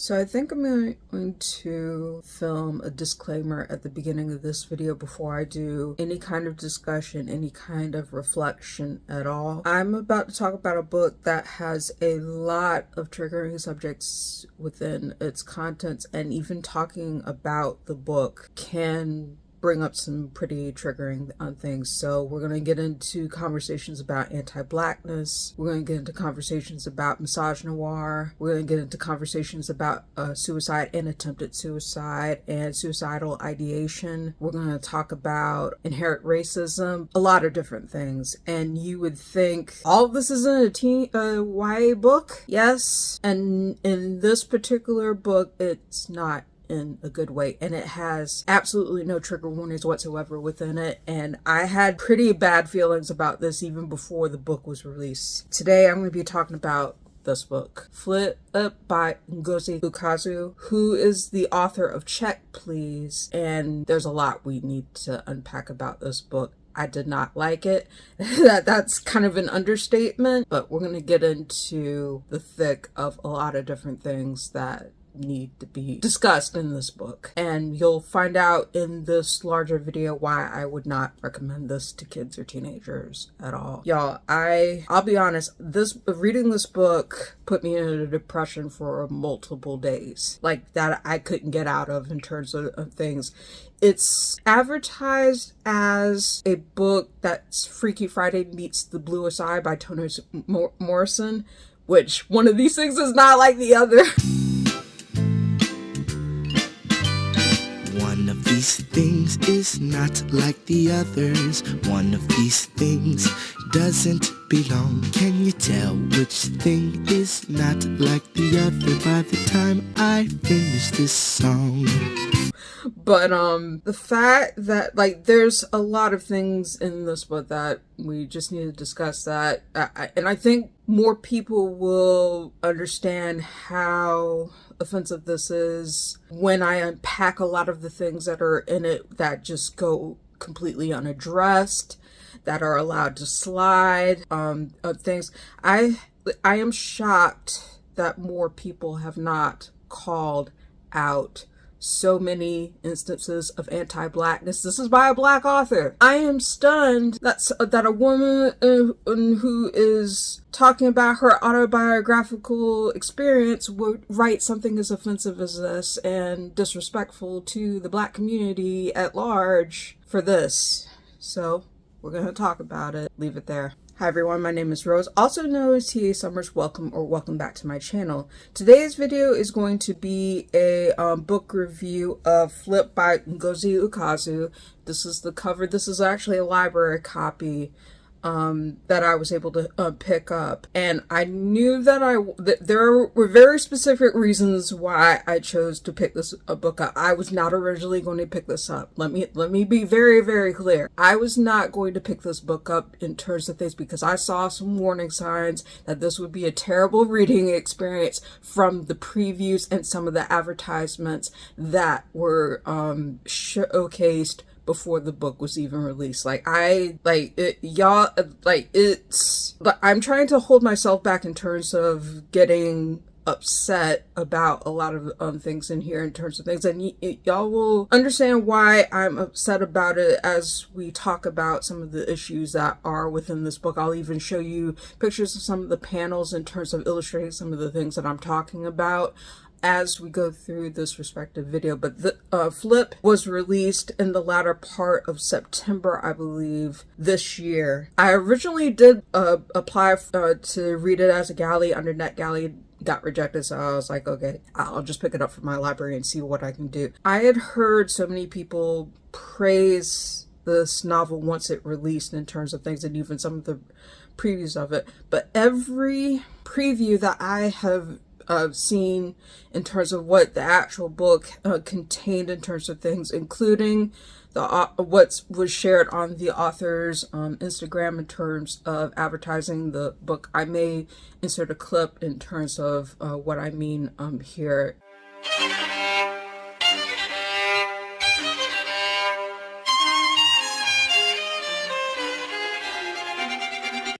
So I think I'm going to film a disclaimer at the beginning of this video before I do any kind of discussion, any kind of reflection at all. I'm about to talk about a book that has a lot of triggering subjects within its contents, and even talking about the book can bring up some pretty triggering things. So we're going to get into conversations about anti-blackness. We're going to get into conversations about misogynoir. We're going to get into conversations about suicide and attempted suicide and suicidal ideation. We're going to talk about inherent racism, a lot of different things. And you would think all of this is in a YA book? Yes. And in this particular book, it's not in a good way, and it has absolutely no trigger warnings whatsoever within it, and I had pretty bad feelings about this even before the book was released. Today I'm going to be talking about this book, Flip by Ngozi Ukazu, who is the author of Check Please, and there's a lot we need to unpack about this book. I did not like it. That's kind of an understatement, but we're going to get into the thick of a lot of different things that need to be discussed in this book, and you'll find out in this larger video why I would not recommend this to kids or teenagers at all. Y'all, I'll be honest, reading this book put me in a depression for multiple days, like that I couldn't get out of in terms of things. It's advertised as a book that's Freaky Friday meets the Bluest Eye by Toni Morrison, which one of these things is not like the other. One of these things is not like the others. One of these things doesn't belong. Can you tell which thing is not like the other by the time I finish this song? But the fact that, like, there's a lot of things in this book that we just need to discuss that, and I think more people will understand how offensive this is when I unpack a lot of the things that are in it that just go completely unaddressed, that are allowed to slide, things. I am shocked that more people have not called out so many instances of anti-blackness. This is by a black author. I am stunned that a woman who is talking about her autobiographical experience would write something as offensive as this and disrespectful to the black community at large for this. So we're going to talk about it. Leave it there. Hi everyone, my name is Rose, also known as TA Summers. Welcome or welcome back to my channel. Today's video is going to be a book review of Flip by Ngozi Ukazu. This is the cover. This is actually a library copy that I was able to pick up, and I knew that there were very specific reasons why I chose to pick this book up. I was not originally going to pick this up. Let me be very, very clear. I was not going to pick this book up in terms of things because I saw some warning signs that this would be a terrible reading experience from the previews and some of the advertisements that were showcased before the book was even released. I'm trying to hold myself back in terms of getting upset about a lot of things in here in terms of things, and y'all will understand why I'm upset about it as we talk about some of the issues that are within this book. I'll even show you pictures of some of the panels in terms of illustrating some of the things that I'm talking about as we go through this respective video. But the Flip was released in the latter part of September, I believe, this year. I originally did apply to read it as a galley under NetGalley. Got rejected, so I was like, okay, I'll just pick it up from my library and see what I can do. I had heard so many people praise this novel once it released in terms of things, and even some of the previews of it, but every preview that I have seen in terms of what the actual book contained in terms of things, including what was shared on the author's Instagram in terms of advertising the book. I may insert a clip in terms of what I mean here.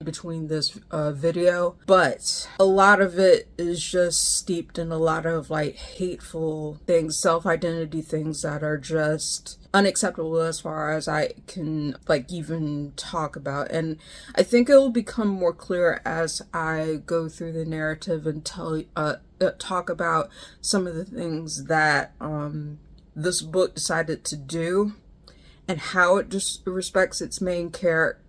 between this video, but a lot of it is just steeped in a lot of like hateful things, self-identity things that are just unacceptable as far as I can like even talk about. And I think it will become more clear as I go through the narrative and talk about some of the things that this book decided to do and how it just respects its main character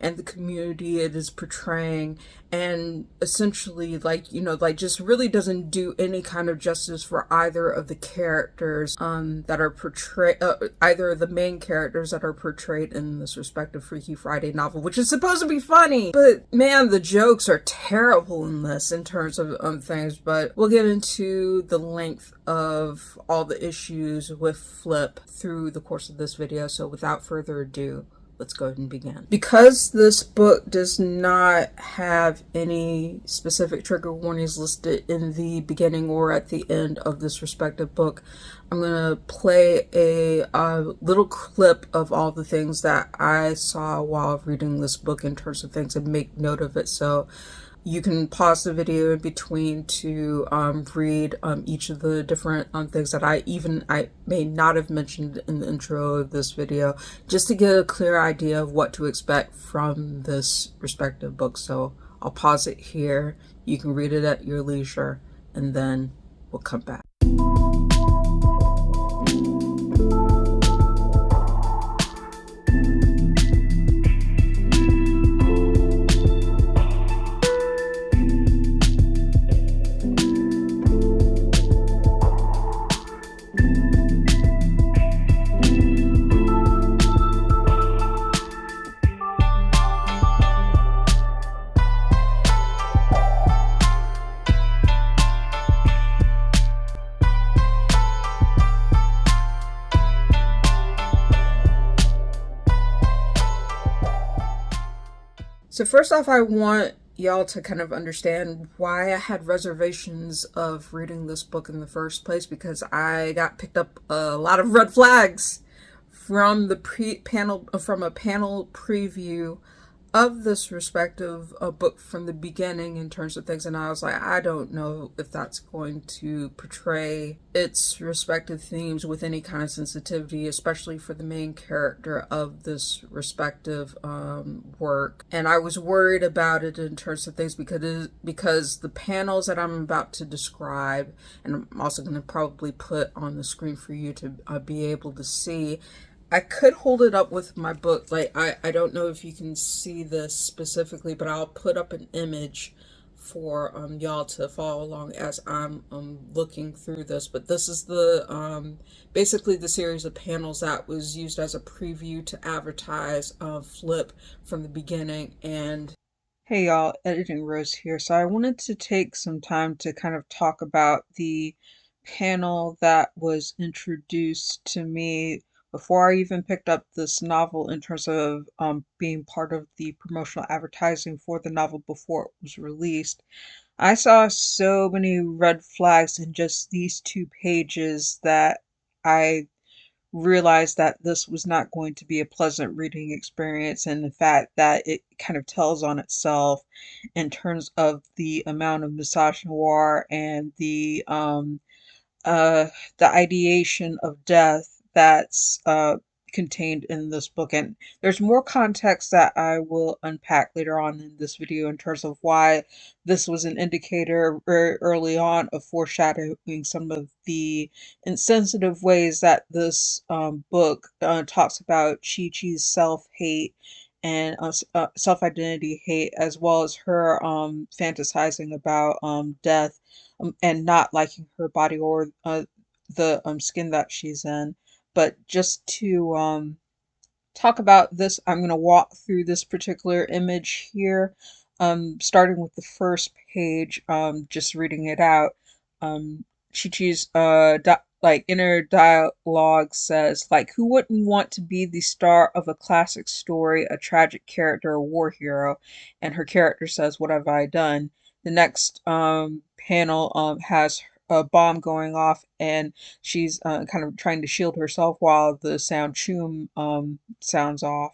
and the community it is portraying, and essentially like, you know, like just really doesn't do any kind of justice for either of the characters that are portrayed, either of the main characters that are portrayed in this respective Freaky Friday novel, which is supposed to be funny, but man, the jokes are terrible in this in terms of things. But we'll get into the length of all the issues with Flip through the course of this video, so without further ado, let's go ahead and begin. Because this book does not have any specific trigger warnings listed in the beginning or at the end of this respective book, I'm going to play a little clip of all the things that I saw while reading this book in terms of things and make note of it. So you can pause the video in between to read each of the different things that I may not have mentioned in the intro of this video, just to get a clear idea of what to expect from this respective book. So I'll pause it here. You can read it at your leisure, and then we'll come back. So first off, I want y'all to kind of understand why I had reservations of reading this book in the first place, because I got picked up a lot of red flags from the from a panel preview of this respective book from the beginning in terms of things, and I was like, I don't know if that's going to portray its respective themes with any kind of sensitivity, especially for the main character of this respective work. And I was worried about it in terms of things because the panels that I'm about to describe, and I'm also going to probably put on the screen for you to be able to see, I could hold it up with my book. Like, I don't know if you can see this specifically, but I'll put up an image for y'all to follow along as I'm looking through this. But this is the basically the series of panels that was used as a preview to advertise Flip from the beginning. And hey y'all, Editing Rose here. So I wanted to take some time to kind of talk about the panel that was introduced to me before I even picked up this novel in terms of being part of the promotional advertising for the novel before it was released. I saw so many red flags in just these 2 pages that I realized that this was not going to be a pleasant reading experience, and the fact that it kind of tells on itself in terms of the amount of misogynoir and uh, the ideation of death that's contained in this book. And there's more context that I will unpack later on in this video in terms of why this was an indicator very early on of foreshadowing some of the insensitive ways that this book talks about Chi-Chi's self-hate and self-identity hate, as well as her fantasizing about death, and not liking her body or the skin that she's in. But just to talk about this, I'm going to walk through this particular image here, starting with the first page, just reading it out. Chi-Chi's like inner dialogue says, like, who wouldn't want to be the star of a classic story, a tragic character, a war hero? And her character says, what have I done? The next panel has a bomb going off, and she's kind of trying to shield herself while the sound choom sounds off.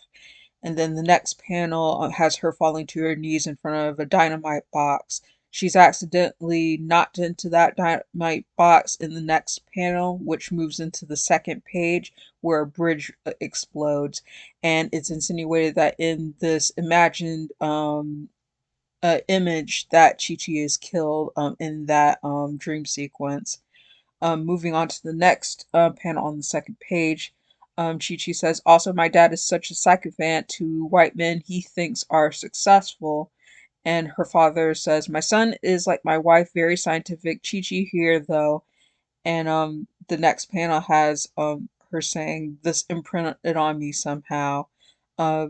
And then the next panel has her falling to her knees in front of a dynamite box. She's accidentally knocked into that dynamite box in the next panel, which moves into the second page where a bridge explodes. And it's insinuated that in this imagined image that Chi-Chi is killed in that dream sequence. Moving on to the next panel on the second page, Chi-Chi says, also, my dad is such a sycophant to white men he thinks are successful. And her father says, my son is like my wife, very scientific. Chi-Chi here, though. And the next panel has her saying, this imprinted on me somehow. Uh,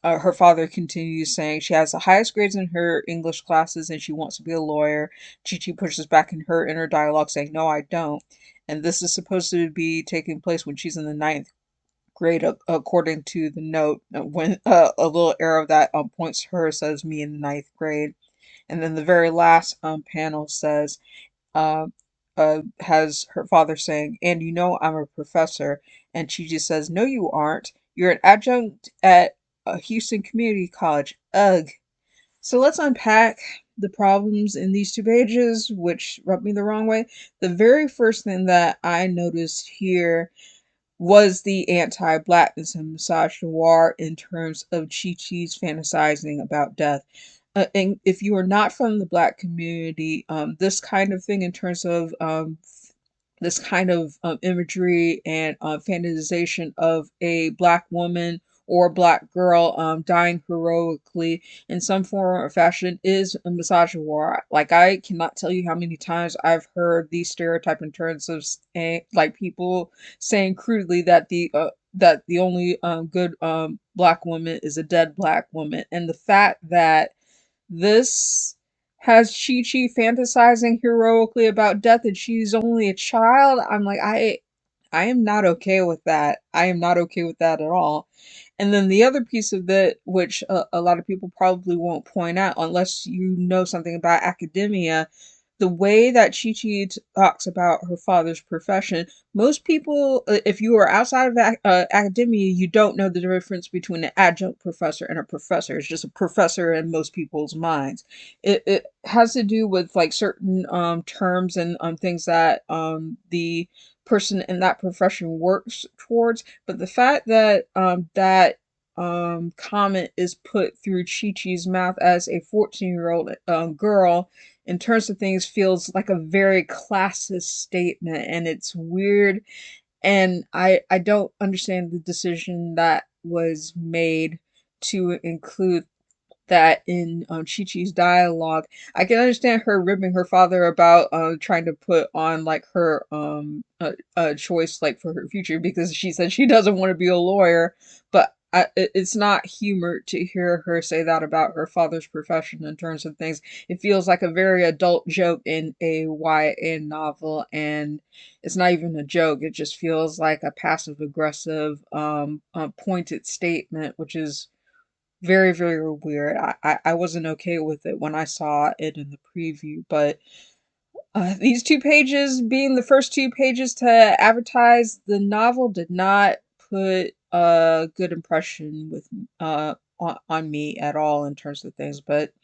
her father continues saying she has the highest grades in her English classes and she wants to be a lawyer. Chi-Chi pushes back in her inner dialogue saying, no, I don't. And this is supposed to be taking place when she's in the ninth grade, according to the note. When a little arrow that points to her says, me in the ninth grade. And then the very last panel says, uh, has her father saying, and you know I'm a professor. And she just says, no, you aren't. You're an adjunct at Houston Community College. Ugh. So let's unpack the problems in these two pages, which rubbed me the wrong way. The very first thing that I noticed here was the anti-blackness and misogynoir in terms of Chi-Chi's fantasizing about death. And if you are not from the black community, this kind of thing in terms of this kind of imagery and fantasization of a black woman or a black girl dying heroically in some form or fashion is a misogynoir. Like, I cannot tell you how many times I've heard these stereotype in terms of like people saying crudely that the only good black woman is a dead black woman, and the fact that this has Chi-Chi fantasizing heroically about death and she's only a child. I'm like, I am not okay with that. I am not okay with that at all. And then the other piece of that, which a lot of people probably won't point out unless you know something about academia, the way that Chi-Chi talks about her father's profession, most people, if you are outside of academia, you don't know the difference between an adjunct professor and a professor. It's just a professor in most people's minds. It has to do with like certain terms and things that the person in that profession works towards. But the fact that comment is put through Chi-Chi's mouth as a 14-year-old girl in terms of things feels like a very classist statement, and it's weird, and I don't understand the decision that was made to include that in Chi-Chi's dialogue. I can understand her ribbing her father about trying to put on like her choice like for her future because she said she doesn't want to be a lawyer, but it's not humor to hear her say that about her father's profession in terms of things. It feels like a very adult joke in a YA novel, and it's not even a joke. It just feels like a passive aggressive pointed statement, which is very, very weird. I wasn't okay with it when I saw it in the preview, but these two pages being the first two pages to advertise the novel did not put a good impression with on me at all in terms of things, but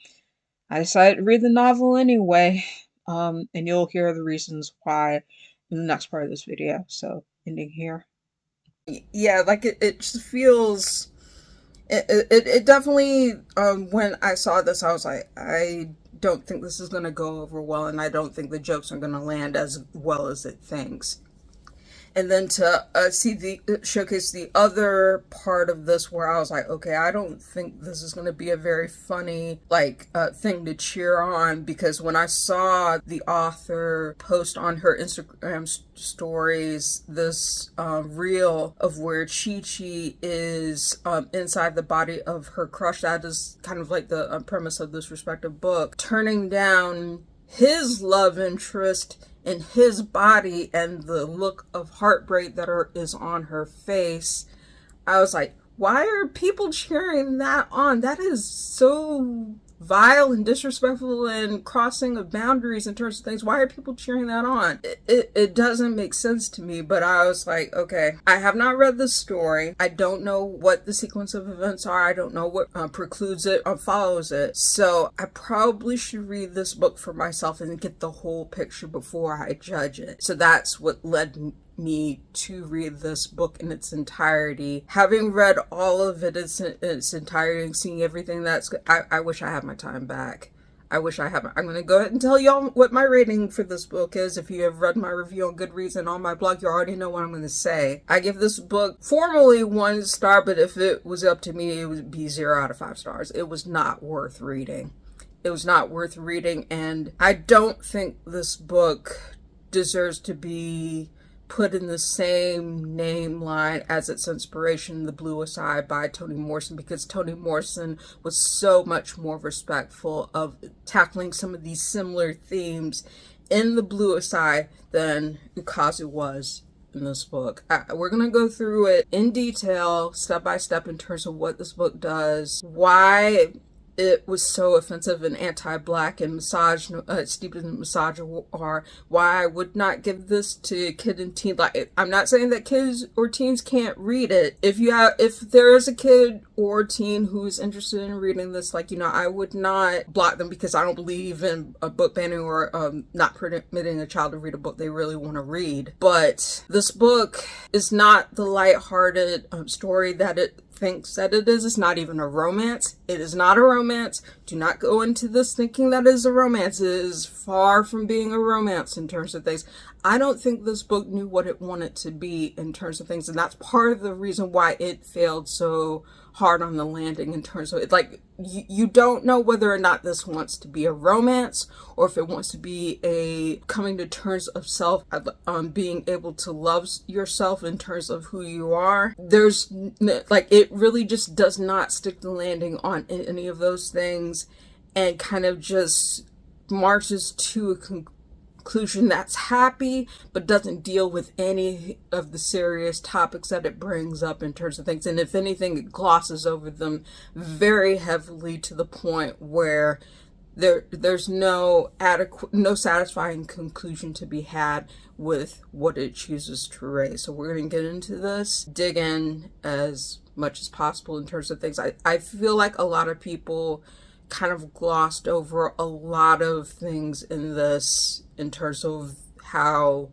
I decided to read the novel anyway. And you'll hear the reasons why in the next part of this video. So, ending here. Yeah, like it just feels it definitely when I saw this I was like, I don't think this is going to go over well, and I don't think the jokes are going to land as well as it thinks. And then to see the showcase the other part of this where I was like, okay, I don't think this is going to be a very funny like thing to cheer on, because when I saw the author post on her Instagram stories this reel of where Chi-Chi is inside the body of her crush, that is kind of like the premise of this respective book, turning down his love interest in his body and the look of heartbreak that is on her face. I was like, why are people cheering that on? That is so vile and disrespectful and crossing of boundaries in terms of things. Why are people cheering that on? It doesn't make sense to me, but I was like, okay, I have not read this story. I don't know what the sequence of events are. I don't know what precludes it or follows it. So I probably should read this book for myself and get the whole picture before I judge it. So that's what led me to read this book in its entirety. Having read all of it in its entirety and seeing everything that's good, I wish I had my time back. I wish I haven't. I'm going to go ahead and tell y'all what my rating for this book is. If you have read my review on Goodreads and on my blog, you already know what I'm going to say. I give this book formally 1 star, but if it was up to me, it would be 0 out of 5 stars. It was not worth reading. It was not worth reading, and I don't think this book deserves to be put in the same name line as its inspiration, The Bluest Eye by Toni Morrison, because Toni Morrison was so much more respectful of tackling some of these similar themes in The Bluest Eye than Ukazu was in this book. We're going to go through it in detail, step by step, in terms of what this book does, why it was so offensive and anti-black and steeped in misogyny, or why I would not give this to kid and teen. Like, I'm not saying that kids or teens can't read it. If there is a kid or teen who is interested in reading this, I would not block them because I don't believe in a book banning or not permitting a child to read a book they really want to read. But this book is not the lighthearted story that it thinks that it is. It's not even a romance. It is not a romance. Do not go into this thinking that it is a romance. It is far from being a romance in terms of things. I don't think this book knew what it wanted to be in terms of things, and that's part of the reason why it failed so hard on the landing in terms of it. Like, you don't know whether or not this wants to be a romance or if it wants to be a coming to terms of self, being able to love yourself in terms of who you are. It really just does not stick the landing on any of those things and kind of just marches to a conclusion that's happy but doesn't deal with any of the serious topics that it brings up in terms of things, and if anything, it glosses over them very heavily to the point where there's no satisfying conclusion to be had with what it chooses to raise. So we're going to get into this, dig in as much as possible in terms of things. I feel like a lot of people kind of glossed over a lot of things in this in terms of how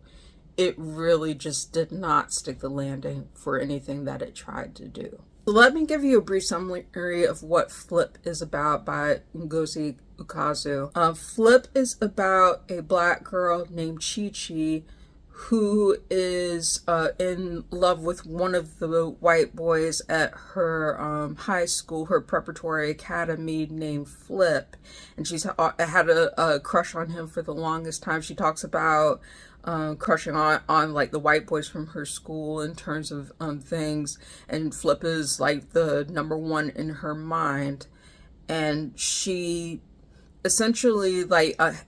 it really just did not stick the landing for anything that it tried to do. So let me give you a brief summary of what Flip is about by Ngozi Ukazu. Flip is about a black girl named Chi-Chi who is in love with one of the white boys at her high school, her preparatory academy, named Flip. And she's had a crush on him for the longest time. She talks about crushing on like the white boys from her school in terms of things. And Flip is like the number one in her mind. And she essentially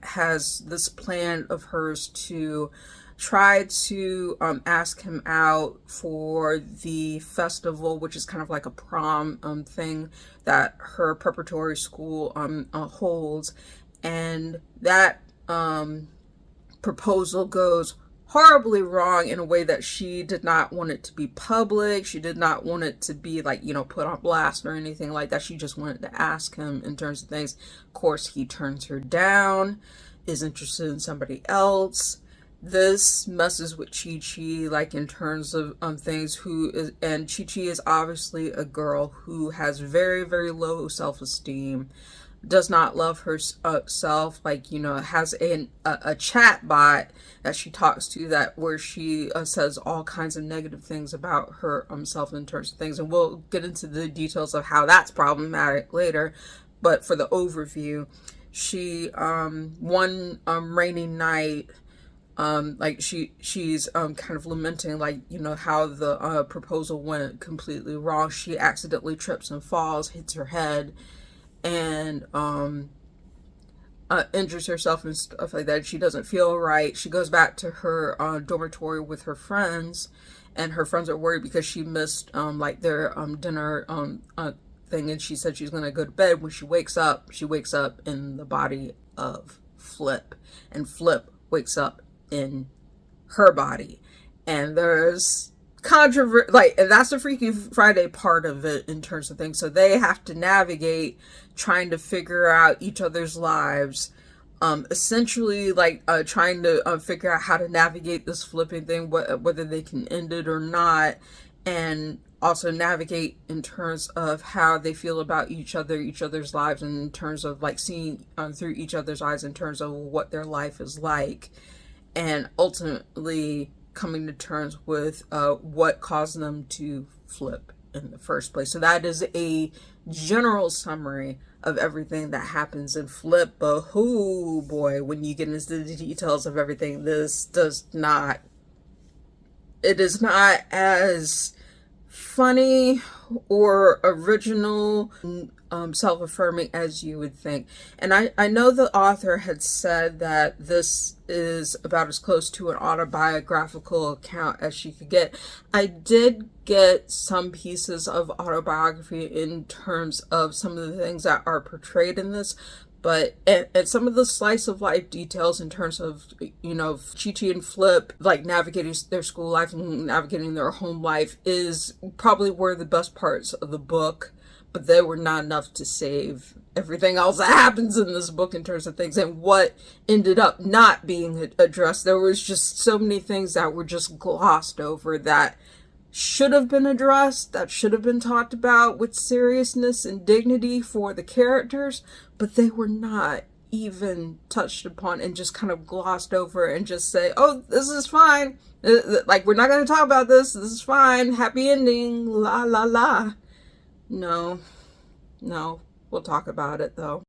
has this plan of hers to try to ask him out for the festival, which is kind of like a prom thing that her preparatory school holds. And that proposal goes horribly wrong in a way that she did not want it to be public. She did not want it to be put on blast or anything like that. She just wanted to ask him in terms of things. Of course, he turns her down, is interested in somebody else. This messes with Chi-Chi, in terms of things, and Chi-Chi is obviously a girl who has very, very low self-esteem, does not love herself, has a chat bot that she talks to where she says all kinds of negative things about her self in terms of things, and we'll get into the details of how that's problematic later. But for the overview, she one rainy night, she's kind of lamenting how the proposal went completely wrong. She accidentally trips and falls, hits her head, and injures herself and stuff like that. She doesn't feel right. She goes back to her dormitory with her friends, and her friends are worried because she missed their dinner thing, and she said she's gonna go to bed. When she wakes up in the body of Flip, and Flip wakes up in her body. And there's controversy, like, and that's the Freaky Friday part of it in terms of things. So they have to navigate trying to figure out each other's lives, essentially, like, trying to figure out how to navigate this flipping thing, whether they can end it or not, and also navigate in terms of how they feel about each other's lives, and in terms of like seeing through each other's eyes in terms of what their life is like, and ultimately coming to terms with what caused them to flip in the first place. So that is a general summary of everything that happens in Flip. But oh boy, when you get into the details of everything, it is not as funny or original, self-affirming as you would think. And I know the author had said that this is about as close to an autobiographical account as she could get. I did get some pieces of autobiography in terms of some of the things that are portrayed in this, but and some of the slice of life details in terms of, you know, Chi Chi and Flip, like navigating their school life and navigating their home life, is probably were the best parts of the book, but they were not enough to save everything else that happens in this book in terms of things and what ended up not being addressed. There was just so many things that were just glossed over that should have been addressed, that should have been talked about with seriousness and dignity for the characters, but they were not even touched upon, and just kind of glossed over and just say, oh, this is fine. Like, we're not going to talk about this. This is fine. Happy ending. La, la, la. No, we'll talk about it though.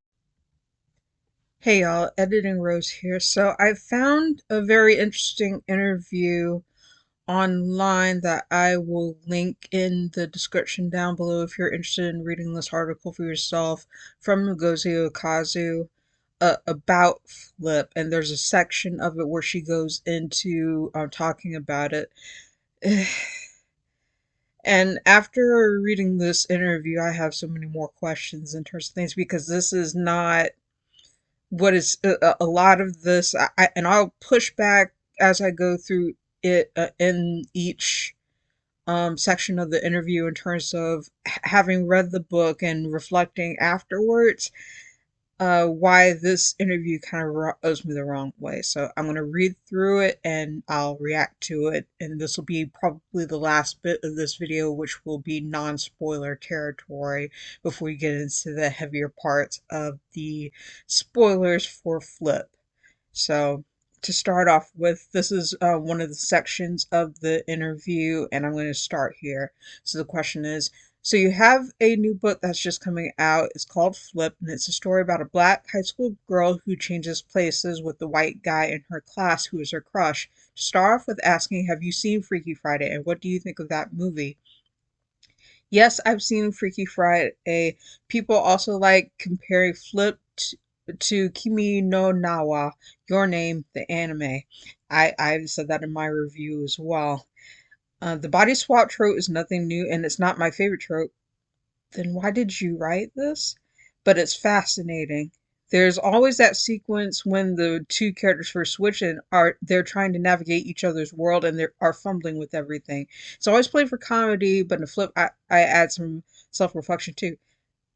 Hey y'all, Editing Rose here. So I found a very interesting interview online that I will link in the description down below if you're interested in reading this article for yourself, from Ngozi Ukazu, about Flip. And there's a section of it where she goes into talking about it. And after reading this interview, I have so many more questions in terms of things, because this is not what is a lot of this. And I'll push back as I go through it in each section of the interview in terms of having read the book and reflecting afterwards, why this interview kind of rubs me the wrong way. So I'm going to read through it and I'll react to it. And this will be probably the last bit of this video, which will be non-spoiler territory before we get into the heavier parts of the spoilers for Flip. So to start off with, this is one of the sections of the interview, and I'm going to start here. So the question is, so you have a new book that's just coming out. It's called Flip, and it's a story about a black high school girl who changes places with the white guy in her class who is her crush. To start off with asking, have you seen Freaky Friday, and what do you think of that movie? Yes, I've seen Freaky Friday. People also like comparing Flip to Kimi no Nawa, Your Name, the anime. I've said that in my review as well. The body swap trope is nothing new, and it's not my favorite trope. Then why did you write this? But it's fascinating. There's always that sequence when the two characters first switch and they're trying to navigate each other's world, and they are fumbling with everything. It's always played for comedy, but in a Flip, I add some self-reflection too.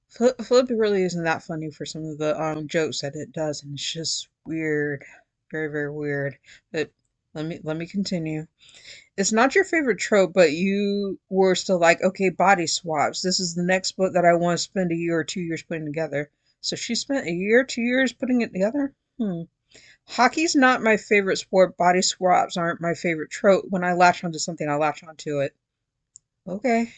Flip really isn't that funny for some of the jokes that it does, and it's just weird, very very weird. But let me continue. It's not your favorite trope, but you were still like, okay, body swaps. This is the next book that I want to spend a year or 2 years putting together. So she spent a year, 2 years putting it together? Hockey's not my favorite sport. Body swaps aren't my favorite trope. When I latch onto something, I latch onto it. Okay.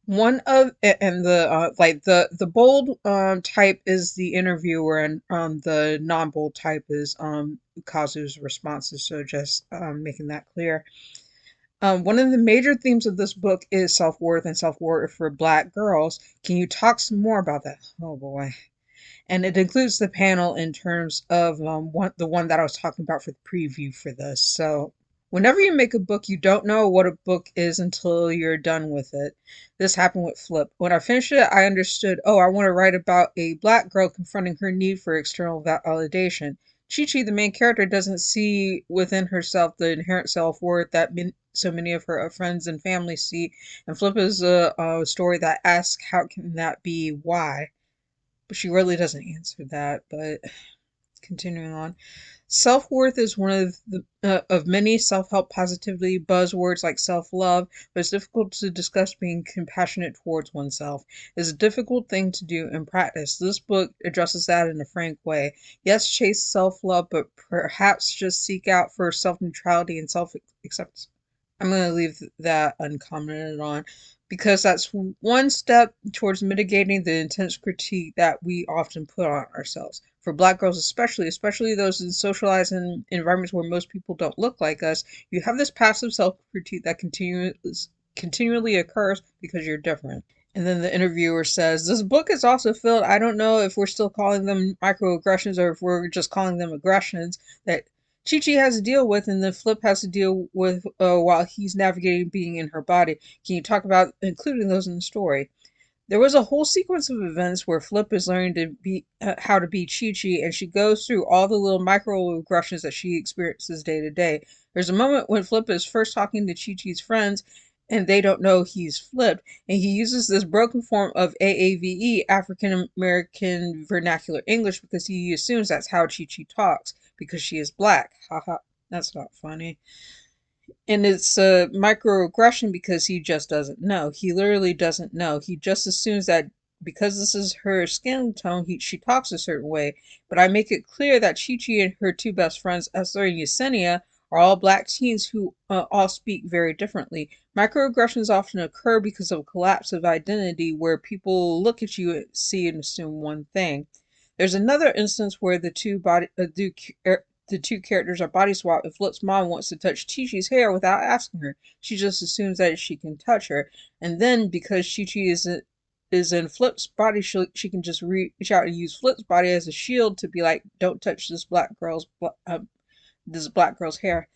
One of and the like the bold type is the interviewer, and the non-bold type is Kazu's responses. So just making that clear. One of the major themes of this book is self-worth and self-worth for black girls. Can you talk some more about that? Oh boy. And it includes the panel in terms of the one that I was talking about for the preview for this. So Whenever you make a book, you don't know what a book is until you're done with it. This happened with Flip. When I finished it, I understood, oh, I want to write about a black girl confronting her need for external validation. Chi-Chi, the main character, doesn't see within herself the inherent self-worth that so many of her friends and family see. And Flip is a story that asks, how can that be? Why? But she really doesn't answer that. But continuing on. Self-worth is one of many self-help positivity buzzwords like self-love, but it's difficult to discuss being compassionate towards oneself. It's a difficult thing to do in practice. This book addresses that in a frank way. Yes, chase self-love, but perhaps just seek out for self-neutrality and self-acceptance. I'm going to leave that uncommented on because that's one step towards mitigating the intense critique that we often put on ourselves. For black girls especially those in socialized environments where most people don't look like us, you have this passive self-critique that continually occurs because you're different. And then the interviewer says, this book is also filled, I don't know if we're still calling them microaggressions or if we're just calling them aggressions, that Chi-Chi has to deal with and then Flip has to deal with while he's navigating being in her body. Can you talk about including those in the story? There was a whole sequence of events where Flip is learning to be how to be Chi-Chi, and she goes through all the little microaggressions that she experiences day to day. There's a moment when Flip is first talking to Chi-Chi's friends, and they don't know he's Flip, and he uses this broken form of AAVE, African American Vernacular English, because he assumes that's how Chi-Chi talks, because she is black. Haha, that's not funny. And it's a microaggression because he just doesn't know. He literally doesn't know. He just assumes that because this is her skin tone, she talks a certain way. But I make it clear that Chi-Chi and her two best friends, Esther and Yesenia, are all black teens who all speak very differently. Microaggressions often occur because of a collapse of identity where people look at you and see and assume one thing. There's another instance where the two characters are body swapped if Flip's mom wants to touch Chi-Chi's hair without asking her. She just assumes that she can touch her. And then because Chi-Chi is in Flip's body, she can just reach out and use Flip's body as a shield to be like, don't touch this black girl's hair.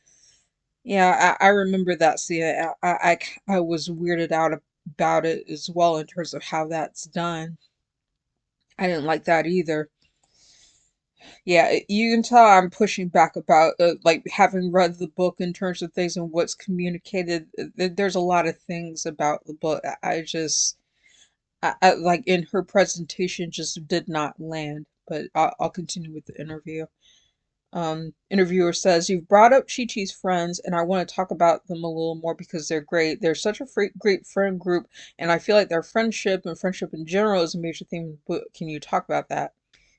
Yeah, I remember that scene. I was weirded out about it as well in terms of how that's done. I didn't like that either. Yeah, you can tell I'm pushing back about like having read the book in terms of things and what's communicated. There's a lot of things about the book I just I like in her presentation just did not land. But I'll continue with the interview. Interviewer says, you've brought up Chi-Chi's friends, and I want to talk about them a little more because they're great. They're such a great friend group, and I feel like their friendship and friendship in general is a major theme of the book. Can you talk about that?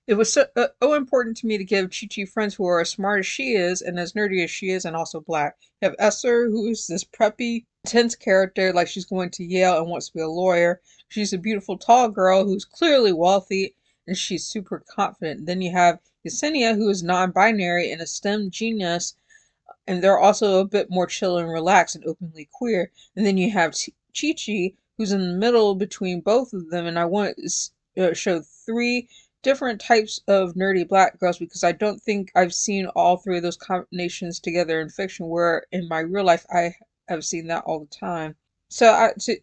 It was so important to me to give Chi-Chi friends who are as smart as she is and as nerdy as she is and also black. You have Esther, who is this preppy, intense character like she's going to Yale and wants to be a lawyer. She's a beautiful, tall girl who's clearly wealthy and she's super confident. Then you have Yesenia, who is non-binary and a STEM genius, and they're also a bit more chill and relaxed and openly queer. And then you have Chi-Chi, who's in the middle between both of them, and I want to show three different types of nerdy black girls because I don't think I've seen all three of those combinations together in fiction, where in my real life I have seen that all the time. So the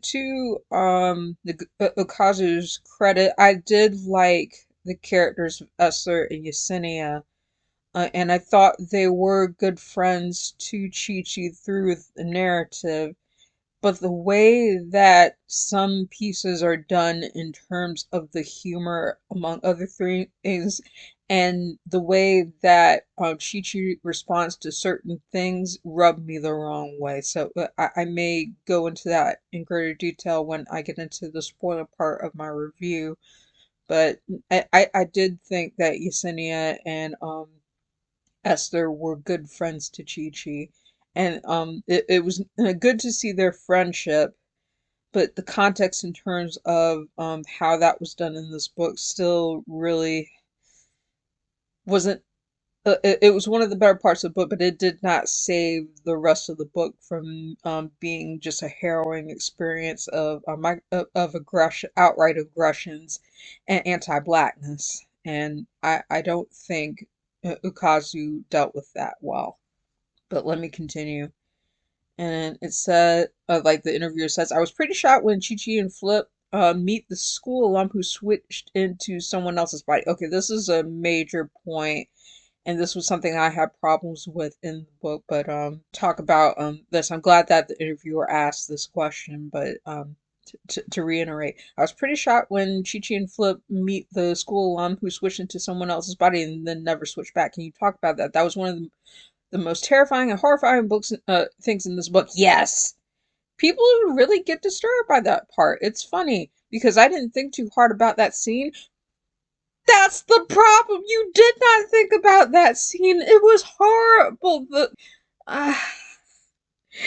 Ukazu's credit, I did like the characters of Esther and Yesenia, and I thought they were good friends to Chi-Chi through the narrative. But the way that some pieces are done in terms of the humor, among other things, and the way that Chi-Chi responds to certain things rubbed me the wrong way. So I may go into that in greater detail when I get into the spoiler part of my review. But I did think that Yesenia and Esther were good friends to Chi-Chi. And it was good to see their friendship, but the context in terms of how that was done in this book still really wasn't. It was one of the better parts of the book, but it did not save the rest of the book from being just a harrowing experience of of aggression, outright aggressions, and anti-blackness. And I don't think Ukazu dealt with that well. But let me continue. And it said, like the interviewer says, I was pretty shocked when Chi Chi and Flip meet the school alum who switched into someone else's body. Okay, this is a major point, and this was something I had problems with in the book. But talk about this. I'm glad that the interviewer asked this question, but to reiterate, I was pretty shocked when Chi Chi and Flip meet the school alum who switched into someone else's body and then never switched back. Can you talk about that? That was one of the most terrifying and horrifying books things in this book. Yes. People really get disturbed by that part. It's funny because I didn't think too hard about that scene. That's the problem. You did not think about that scene. It was horrible. Uh,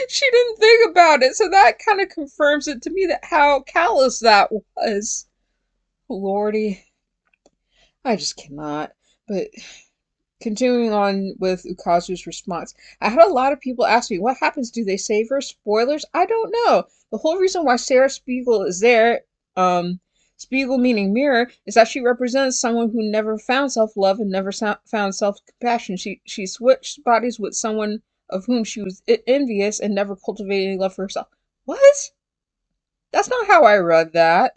she didn't think about it, so that kind of confirms it to me that how callous that was. Lordy, I just cannot. But continuing on with Ukazu's response, I had a lot of people ask me, what happens? Do they save her? Spoilers? I don't know. The whole reason why Sarah Spiegel is there, Spiegel meaning mirror, is that she represents someone who never found self-love and never found self-compassion. She switched bodies with someone of whom she was envious and never cultivated any love for herself. What? That's not how I read that.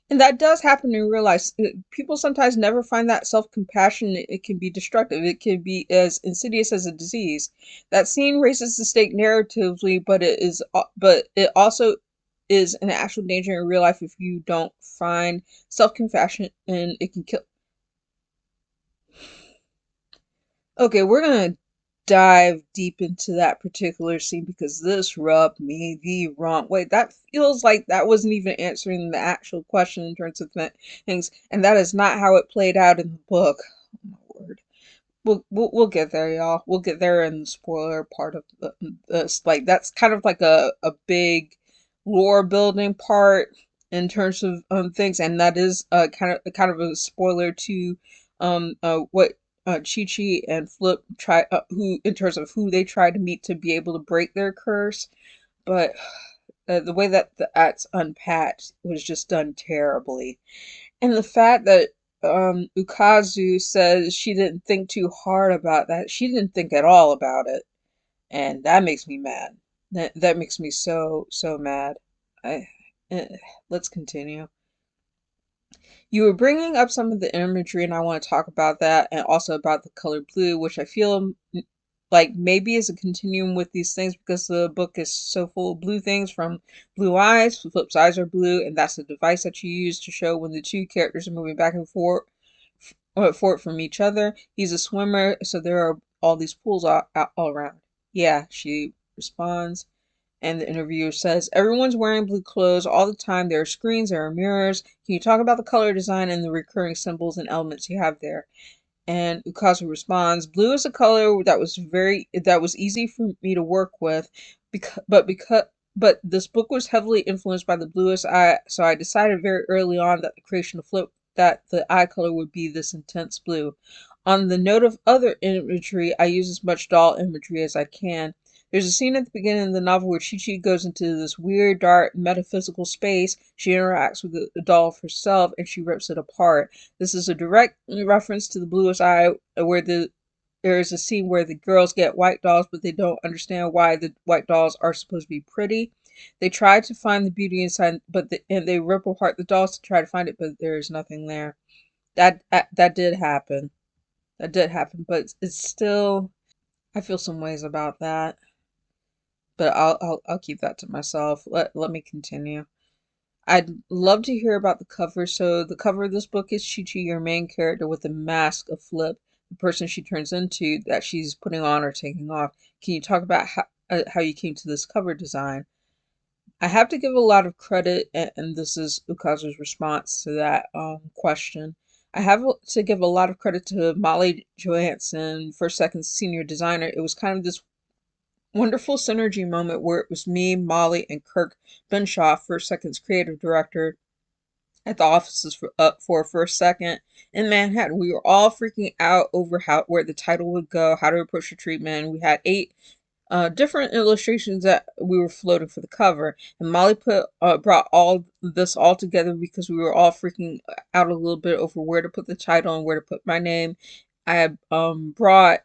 And that does happen in real life. People sometimes never find that self-compassion. It can be destructive. It can be as insidious as a disease. That scene raises the stake narratively, but it also is an actual danger in real life if you don't find self-compassion, and it can kill. Okay, we're gonna dive deep into that particular scene because this rubbed me the wrong way. That feels like that wasn't even answering the actual question in terms of things, and that is not how it played out in the book. Oh my word. We'll get there, y'all. We'll get there in the spoiler part of this. Like that's kind of like a big lore building part in terms of things, and that is kind of a spoiler to what Chi Chi and Flip try who in terms of who they try to meet to be able to break their curse. But the way that that's unpacked was just done terribly. And the fact that Ukazu says she didn't think too hard about that, she didn't think at all about it, and that makes me mad. That makes me so mad. I let's continue. You were bringing up some of the imagery, and I want to talk about that, and also about the color blue, which I feel like maybe is a continuum with these things because the book is so full of blue things from blue eyes. Flip's eyes are blue, and that's the device that you use to show when the two characters are moving back and forth from each other. He's a swimmer, so there are all these pools all around. Yeah, she responds. And the interviewer says, everyone's wearing blue clothes all the time. There are screens, there are mirrors. Can you talk about the color design and the recurring symbols and elements you have there? And Ukazu responds, blue is a color that was easy for me to work with but this book was heavily influenced by the Bluest Eye, so I decided very early on that the creation of Flip that the eye color would be this intense blue. On the note of other imagery, I use as much doll imagery as I can. There's a scene at the beginning of the novel where Chi-Chi goes into this weird, dark, metaphysical space. She interacts with the doll of herself and she rips it apart. This is a direct reference to the Bluest Eye, where there is a scene where the girls get white dolls, but they don't understand why the white dolls are supposed to be pretty. They try to find the beauty inside, and they rip apart the dolls to try to find it, but there is nothing there. That did happen. That did happen, but it's still. I feel some ways about that, but I'll keep that to myself. Let me continue. I'd love to hear about the cover. So the cover of this book is Chi-Chi, your main character, with a mask of Flip, the person she turns into that she's putting on or taking off. Can you talk about how you came to this cover design? I have to give a lot of credit, and this is Ukazu's response to that question. I have to give a lot of credit to Molly Johansson, First Second senior designer. It was kind of this wonderful synergy moment where it was me, Molly, and Kirk Benshaw, First Second's creative director, at the offices for First Second in Manhattan. We were all freaking out over where the title would go, how to approach the treatment. We had 8 different illustrations that we were floating for the cover, and Molly brought all together because we were all freaking out a little bit over where to put the title and where to put my name. I had brought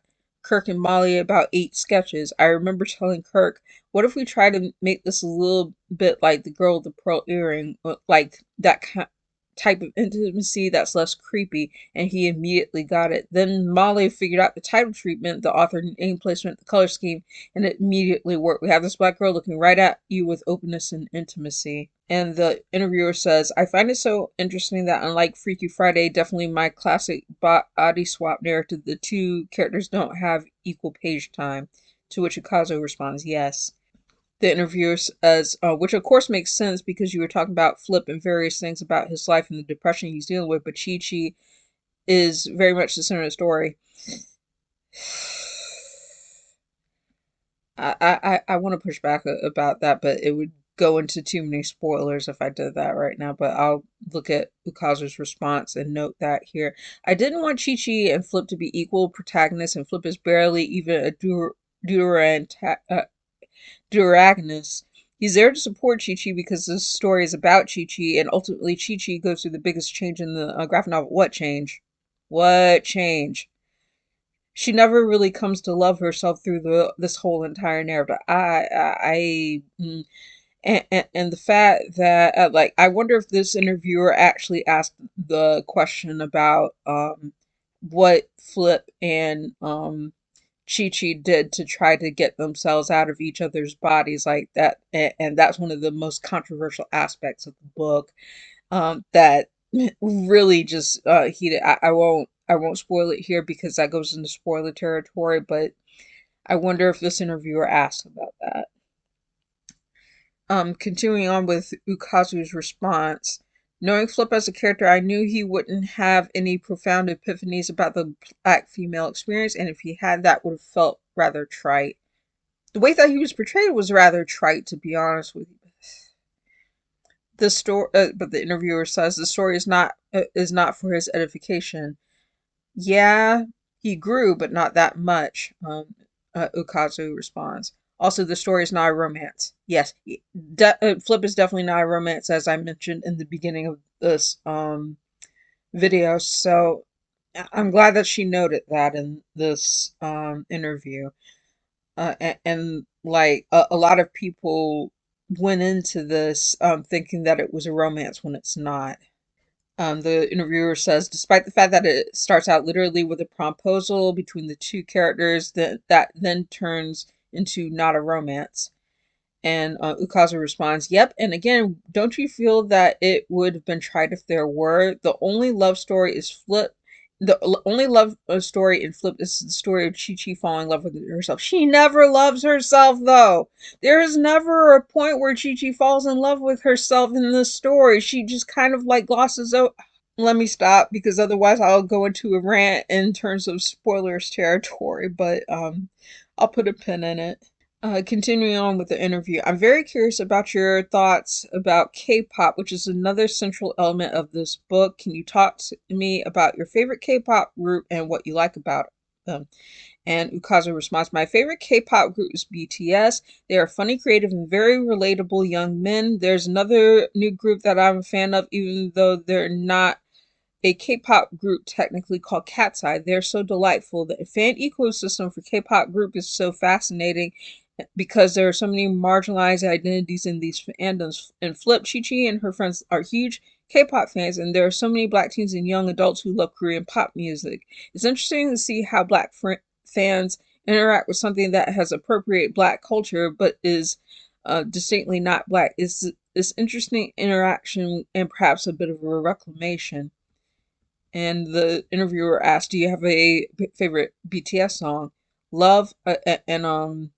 Kirk and Molly about 8 sketches. I remember telling Kirk, what if we try to make this a little bit like the girl with the pearl earring, like that type of intimacy that's less creepy, and he immediately got it. Then Molly figured out the title treatment, the author name placement, the color scheme, and it immediately worked. We have this black girl looking right at you with openness and intimacy. And the interviewer says, I find it so interesting that unlike Freaky Friday, definitely my classic body swap narrative, the two characters don't have equal page time. To which Ukazu responds, yes. The interviewer says, which of course makes sense because you were talking about Flip and various things about his life and the depression he's dealing with, but Chi-Chi is very much the center of the story. I want to push back about that, but it would go into too many spoilers if I did that right now. But I'll look at Ukazu's response and note that here. I didn't want Chi-Chi and Flip to be equal protagonists, and Flip is barely even a Duragonist. He's there to support Chi-Chi because this story is about Chi-Chi, and ultimately Chi-Chi goes through the biggest change in the graphic novel. What change? What change? She never really comes to love herself through this whole entire narrative. And the fact that like I wonder if this interviewer actually asked the question about what Flip and Chi-Chi did to try to get themselves out of each other's bodies like that, and that's one of the most controversial aspects of the book, that really just heated. I won't spoil it here because that goes into spoiler territory, but I wonder if this interviewer asked about that. Continuing on with Ukazu's response. Knowing Flip as a character, I knew he wouldn't have any profound epiphanies about the black female experience, and if he had, that would have felt rather trite. The way that he was portrayed was rather trite, to be honest with you. The story, but the interviewer says the story is not for his edification. Yeah, he grew, but not that much. Ukazu responds. Also, the story is not a romance. Yes, Flip is definitely not a romance, as I mentioned in the beginning of this video. So I'm glad that she noted that in this interview. And like a lot of people went into this thinking that it was a romance when it's not. The interviewer says, despite the fact that it starts out literally with a proposal between the two characters, that then turns into not a romance. And Ukazu responds, yep. And again, don't you feel that it would have been tried if there were? The only love story is Flip. The only love story in Flip is the story of Chi-Chi falling in love with herself. She never loves herself, though. There is never a point where Chi-Chi falls in love with herself in this story. She just kind of like glosses over. Let me stop because otherwise I'll go into a rant in terms of spoilers territory, but I'll put a pin in it. Continuing on with the interview, I'm very curious about your thoughts about K-pop, which is another central element of this book. Can you talk to me about your favorite K-pop group and what you like about them? And Ukazu responds, my favorite K-pop group is BTS. They are funny, creative, and very relatable young men. There's another new group that I'm a fan of, even though they're not a K-pop group technically, called Cat's Eye. They're so delightful. The fan ecosystem for K-pop group is so fascinating because there are so many marginalized identities in these fandoms. And Flip, Chi-Chi and her friends are huge K-pop fans, and there are so many black teens and young adults who love Korean pop music. It's interesting to see how black fans interact with something that has appropriated black culture but is distinctly not black. It's this interesting interaction and perhaps a bit of a reclamation. And the interviewer asked, do you have a favorite BTS song? Love, and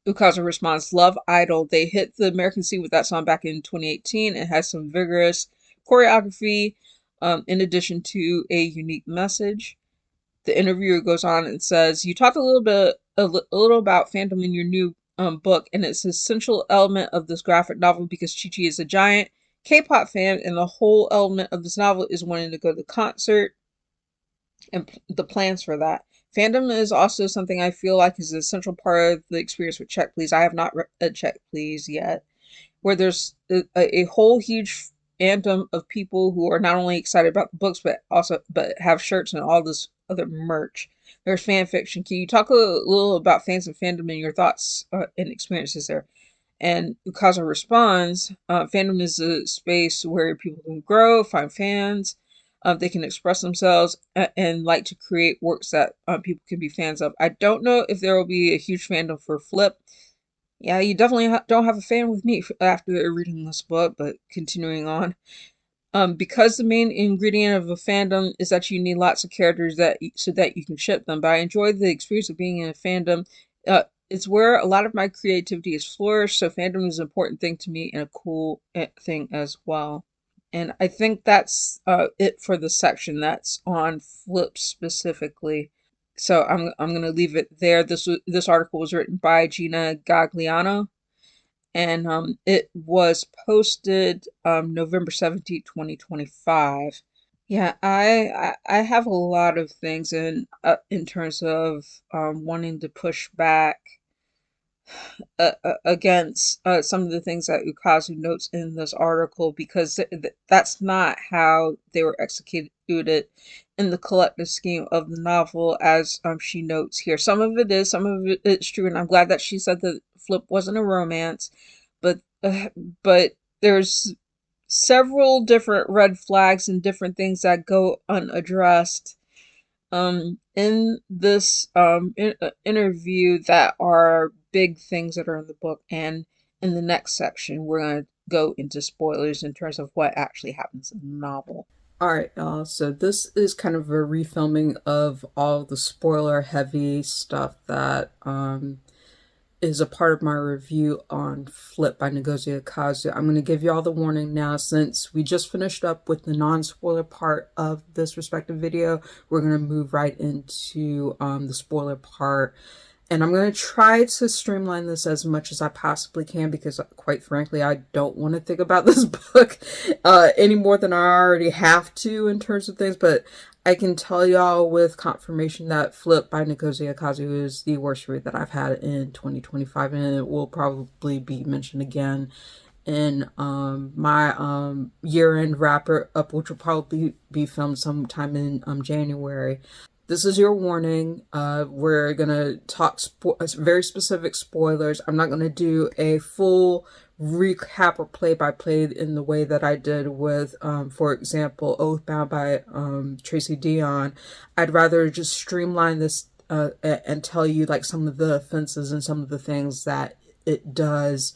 Ukazu responds, Love Idol. They hit the American scene with that song back in 2018. It has some vigorous choreography, in addition to a unique message. The interviewer goes on and says, you talked a little about fandom in your new book, and it's an essential element of this graphic novel because Chi-Chi is a giant K-pop fan, and the whole element of this novel is wanting to go to the concert and the plans for that. Fandom is also something I feel like is an essential part of the experience with Check Please. I have not read Check Please yet, where there's a whole huge fandom of people who are not only excited about the books but have shirts and all this other merch. There's fan fiction. Can you talk a little about fans and fandom and your thoughts and experiences there? And Ukazu responds, fandom is a space where people can grow, find fans, they can express themselves, and like to create works that people can be fans of. I don't know if there will be a huge fandom for Flip. Yeah, you definitely don't have a fan with me after reading this book, but continuing on. Because the main ingredient of a fandom is that you need lots of characters so that you can ship them. But I enjoy the experience of being in a fandom. It's where a lot of my creativity is flourished. So fandom is an important thing to me and a cool thing as well. And I think that's it for the section that's on Flip specifically. So I'm gonna leave it there. This article was written by Gina Gagliano, and it was posted November 17th, 2025. Yeah, I have a lot of things in terms of wanting to push back against some of the things that Ukazu notes in this article, because that's not how they were executed in the collective scheme of the novel, as she notes here. Some of it is, some of it's true, and I'm glad that she said that Flip wasn't a romance, but but there's several different red flags and different things that go unaddressed in this interview that are big things that are in the book. And in the next section we're going to go into spoilers in terms of what actually happens in the novel. Alright, y'all, so this is kind of a refilming of all the spoiler heavy stuff that is a part of my review on Flip by Ngozi Ukazu. I'm going to give you all the warning now, since we just finished up with the non-spoiler part of this respective video. We're going to move right into the spoiler part. And I'm going to try to streamline this as much as I possibly can, because quite frankly, I don't want to think about this book any more than I already have to in terms of things. But I can tell y'all with confirmation that Flip by Ngozi Ukazu is the worst read that I've had in 2025, and it will probably be mentioned again in my year-end wrap-up, which will probably be filmed sometime in January. This is your warning. We're gonna talk very specific spoilers. I'm not gonna do a full recap or play-by-play in the way that I did with, for example, Oathbound by Tracy Deonn. I'd rather just streamline this and tell you like some of the offenses and some of the things that it does,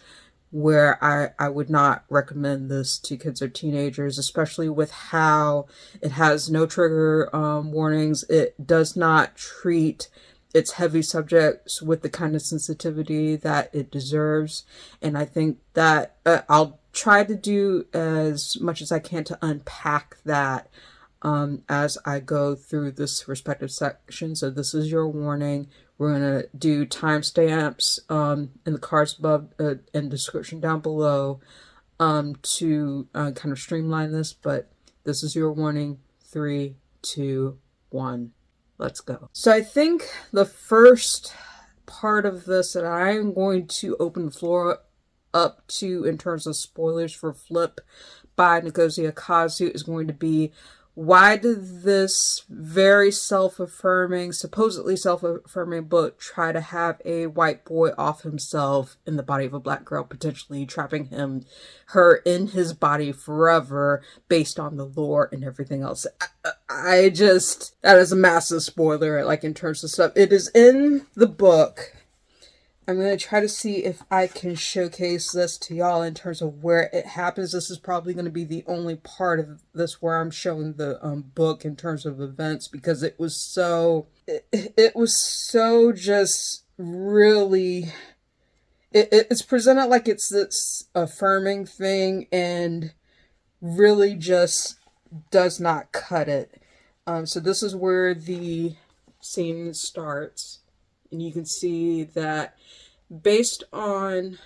where I would not recommend this to kids or teenagers, especially with how it has no trigger warnings. It does not treat its heavy subjects with the kind of sensitivity that it deserves. And I think that I'll try to do as much as I can to unpack that as I go through this respective section. So this is your warning. We're going to do timestamps in the cards above and description down below to kind of streamline this. But this is your warning. 3, 2, 1. Let's go. So I think the first part of this that I'm going to open the floor up to in terms of spoilers for Flip by Ngozi Ukazu is going to be, why did this very self-affirming, supposedly self-affirming book try to have a white boy off himself in the body of a black girl, potentially trapping her in his body forever based on the lore and everything else? I just, that is a massive spoiler, like in terms of stuff. It is in the book. I'm going to try to see if I can showcase this to y'all in terms of where it happens. This is probably going to be the only part of this where I'm showing the book in terms of events, because it was so just really, it's presented like it's this affirming thing and really just does not cut it. So this is where the scene starts. And you can see that based on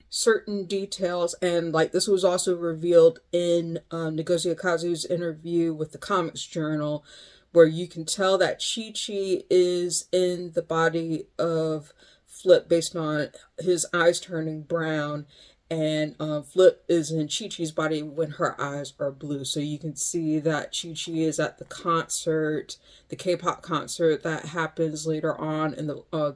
certain details, and like this was also revealed in Ngozi Ukazu's interview with the Comics Journal, where you can tell that Chi-Chi is in the body of Flip based on his eyes turning brown. and Flip is in Chi-Chi's body when her eyes are blue. So you can see that Chi-Chi is at the concert, the K-pop concert that happens later on in the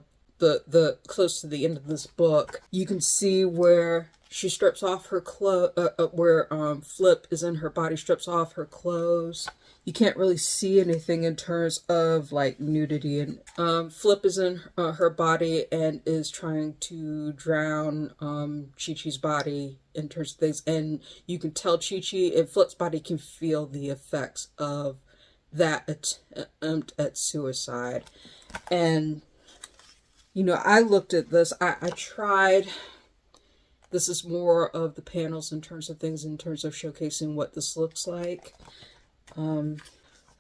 close to the end of this book. You can see where she strips off her clothes, where Flip is in her body, strips off her clothes. You can't really see anything in terms of like nudity, and Flip is in her body and is trying to drown Chi-Chi's body in terms of things, and you can tell Chi-Chi and Flip's body can feel the effects of that attempt at suicide. And you know, I looked at this, I tried, this is more of the panels in terms of things, in terms of showcasing what this looks like.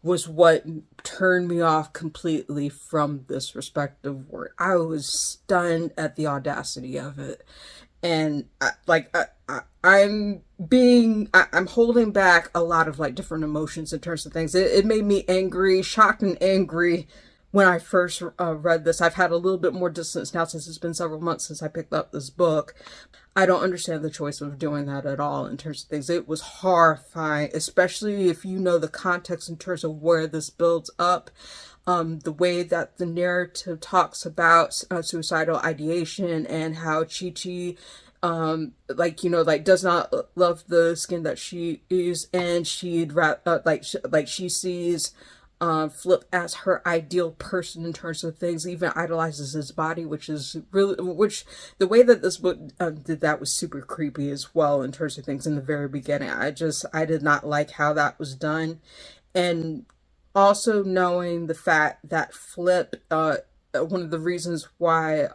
Was what turned me off completely from this respective work. I was stunned at the audacity of it. And I'm holding back a lot of like different emotions in terms of things. It made me angry, shocked and angry when I first read this. I've had a little bit more distance now since it's been several months since I picked up this book. I don't understand the choice of doing that at all in terms of things. It was horrifying, especially if you know the context in terms of where this builds up. The way that the narrative talks about suicidal ideation and how Chi-Chi does not love the skin that she is, and she'd she sees Flip as her ideal person in terms of things, even idolizes his body, which the way that this book did that was super creepy as well in terms of things in the very beginning. I did not like how that was done. And also knowing the fact that Flip, one of the reasons why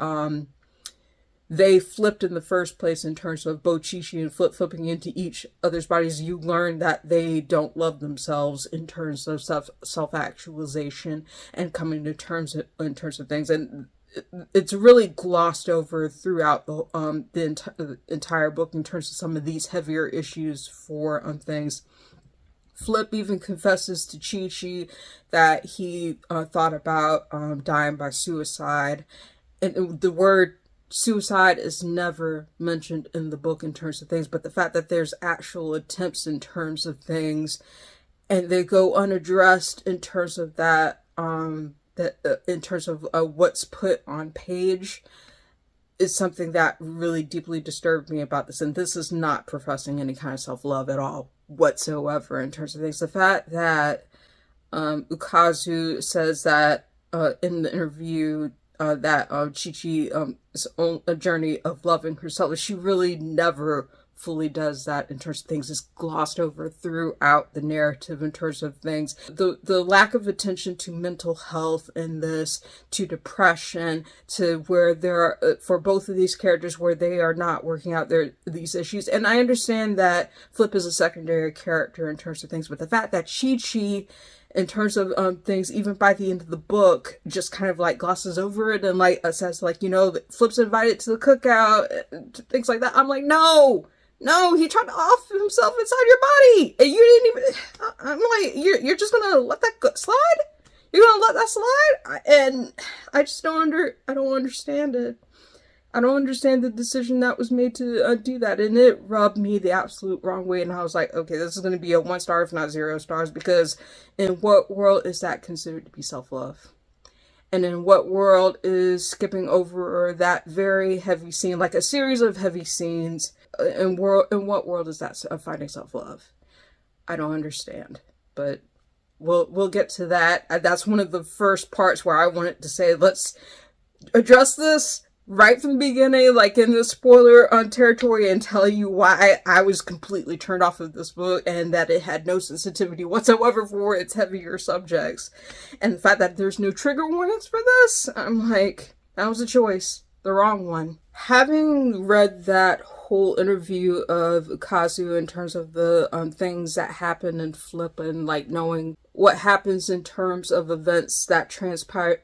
they flipped in the first place in terms of both Chi-Chi and Flip flipping into each other's bodies, you learn that they don't love themselves in terms of self-actualization and coming to terms in terms of things. And it's really glossed over throughout the entire book in terms of some of these heavier issues for things. Flip even confesses to Chi-Chi that he thought about dying by suicide. And the word suicide is never mentioned in the book in terms of things, but the fact that there's actual attempts in terms of things and they go unaddressed in terms of that, in terms of what's put on page, is something that really deeply disturbed me about this. And this is not professing any kind of self-love at all whatsoever in terms of things. The fact that Ukazu says that in the interview that Chi-Chi's own a journey of loving herself, she really never fully does that in terms of things. Is glossed over throughout the narrative in terms of things. The lack of attention to mental health in this, to depression, to where there are, for both of these characters, where they are not working out these issues. And I understand that Flip is a secondary character in terms of things, but the fact that Chi-Chi, in terms of things, even by the end of the book, just kind of like glosses over it and like says like, you know, Flip's invited to the cookout, things like that. I'm like, no, he tried to off himself inside your body, and you didn't even. I'm like, you're just gonna let that slide? You're gonna let that slide? And I just I don't understand it. I don't understand the decision that was made to do that, and it rubbed me the absolute wrong way. And I was like, okay, this is going to be a 1 star, if not 0 stars, because in what world is that considered to be self-love? And in what world is skipping over that very heavy scene, like a series of heavy scenes, in what world is that finding self-love? I don't understand, but we'll get to that. That's one of the first parts where I wanted to say, let's address this right from the beginning, like in the spoiler territory, and tell you why I was completely turned off of this book and that it had no sensitivity whatsoever for its heavier subjects. And the fact that there's no trigger warnings for this, I'm like, that was a choice. The wrong one. Having read that whole interview of Ukazu in terms of the things that happen in Flip, and like knowing what happens in terms of events that transpired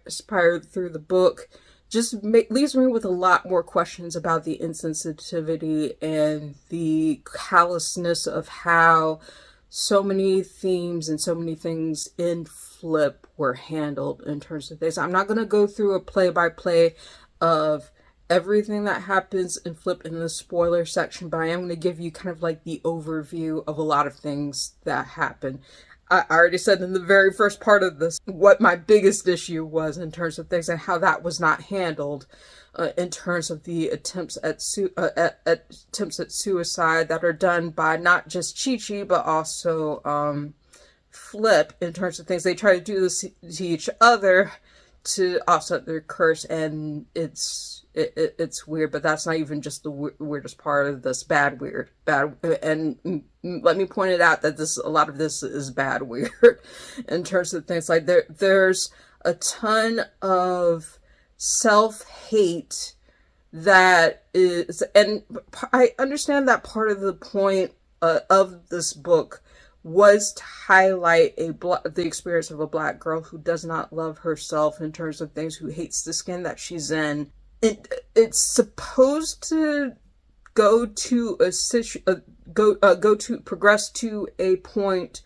through the book, just leaves me with a lot more questions about the insensitivity and the callousness of how so many themes and so many things in Flip were handled in terms of things. I'm not going to go through a play-by-play of everything that happens in Flip in the spoiler section, but I am going to give you kind of like the overview of a lot of things that happen. I already said in the very first part of this what my biggest issue was in terms of things and how that was not handled in terms of the attempts at suicide that are done by not just Chi-Chi but also Flip. In terms of things they try to do this to each other to offset their curse, and it's weird, but that's not even just the weirdest part of this. Bad weird. And let me point it out that a lot of this is bad weird in terms of things like there's a ton of self-hate that is, and I understand that part of the point of this book was to highlight the experience of a Black girl who does not love herself in terms of things, who hates the skin that she's in. It's supposed to progress to a point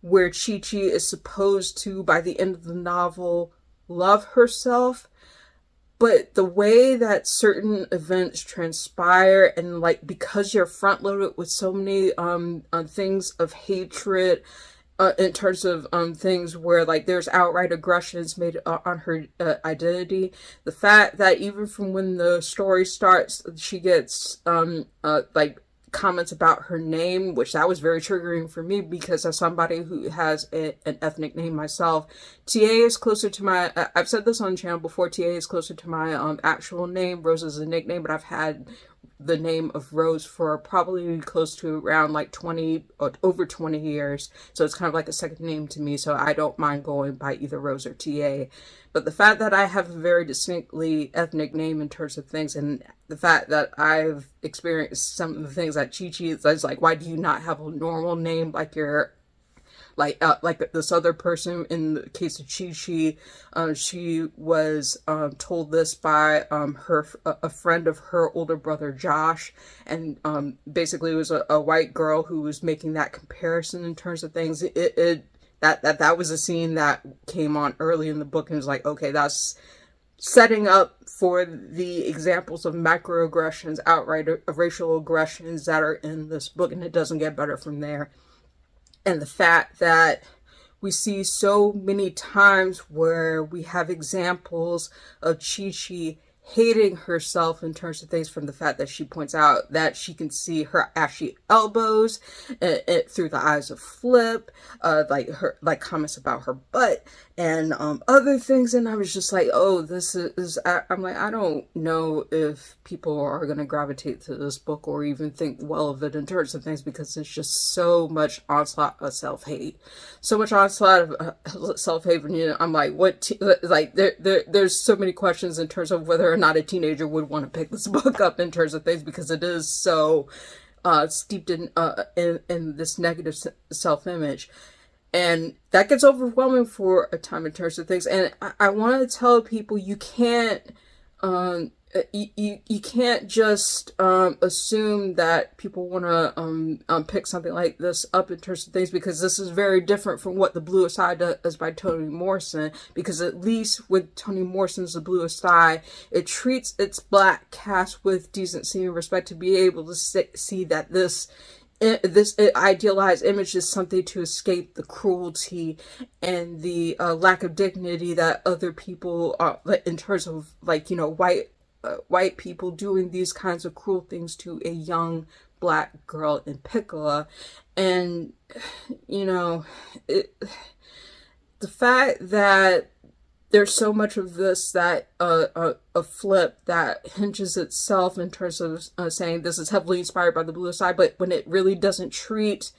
where Chi-Chi is supposed to, by the end of the novel, love herself. But the way that certain events transpire, and like because you're front loaded with so many things of hatred, in terms of things where like there's outright aggressions made on her identity, the fact that even from when the story starts she gets like comments about her name, which that was very triggering for me because as somebody who has an ethnic name myself, TA is closer to my, I've said this on the channel before, TA is closer to my actual name. Rose is a nickname, but I've had the name of Rose for probably close to around like 20 or over 20 years. So it's kind of like a second name to me. So I don't mind going by either Rose or TA. But the fact that I have a very distinctly ethnic name in terms of things, and the fact that I've experienced some of the things that Chi-Chi is like, why do you not have a normal name like your like this other person? In the case of Chi-Chi, she was told this by a friend of her older brother Josh, and basically it was a white girl who was making that comparison in terms of things. That was a scene that came on early in the book, and was like, okay, that's setting up for the examples of microaggressions, outright racial aggressions that are in this book, and it doesn't get better from there. And the fact that we see so many times where we have examples of Chi-Chi hating herself in terms of things, from the fact that she points out that she can see her ashy elbows through the eyes of Flip, like comments about her butt and other things. And I was just like, oh, this is I'm like, I don't know if people are going to gravitate to this book or even think well of it in terms of things, because it's just so much onslaught of self-hate, so much onslaught of self-hate. And, you know, I'm like, there's so many questions in terms of whether or not a teenager would want to pick this book up in terms of things, because it is so steeped in this negative self-image. And that gets overwhelming for a time in terms of things. And I want to tell people, you can't you can't just assume that people want to pick something like this up in terms of things, because this is very different from what The Bluest Eye does by Toni Morrison. Because at least with Toni Morrison's The Bluest Eye, it treats its Black cast with decency and respect, to be able to see that this idealized image is something to escape the cruelty and the lack of dignity that other people, in terms of, like, you know, white people doing these kinds of cruel things to a young Black girl in Piccola. And, you know, the fact that there's so much of this that a Flip that hinges itself in terms of saying this is heavily inspired by The Bluest Eye, but when it really doesn't treat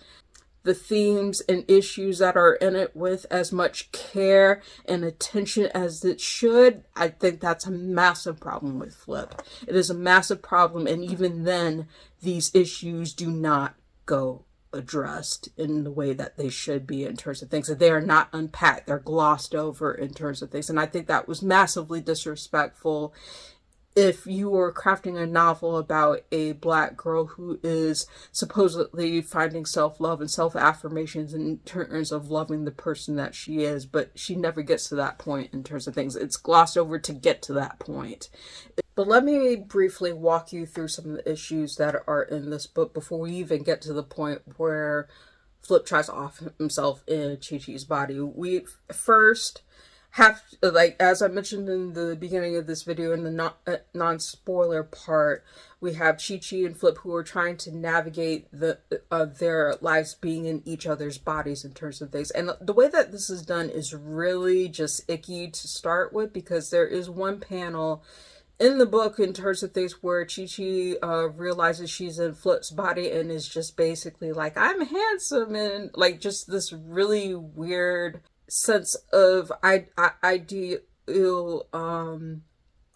the themes and issues that are in it with as much care and attention as it should, I think that's a massive problem with Flip. It is a massive problem, and even then, these issues do not go addressed in the way that they should be in terms of things. That they are not unpacked, they're glossed over in terms of things. And I think that was massively disrespectful if you were crafting a novel about a black girl who is supposedly finding self-love and self-affirmations in terms of loving the person that she is, but she never gets to that point in terms of things. It's glossed over to get to that point. But let me briefly walk you through some of the issues that are in this book before we even get to the point where Flip tries to off himself in Chi-Chi's body. We first have, like, as I mentioned in the beginning of this video, in the non-spoiler part, we have Chi-Chi and Flip who are trying to navigate their lives being in each other's bodies in terms of things. And the way that this is done is really just icky to start with, because there is one panel in the book in terms of things where Chi-Chi realizes she's in Flip's body and is just basically like, I'm handsome, and like just this really weird sense of ideal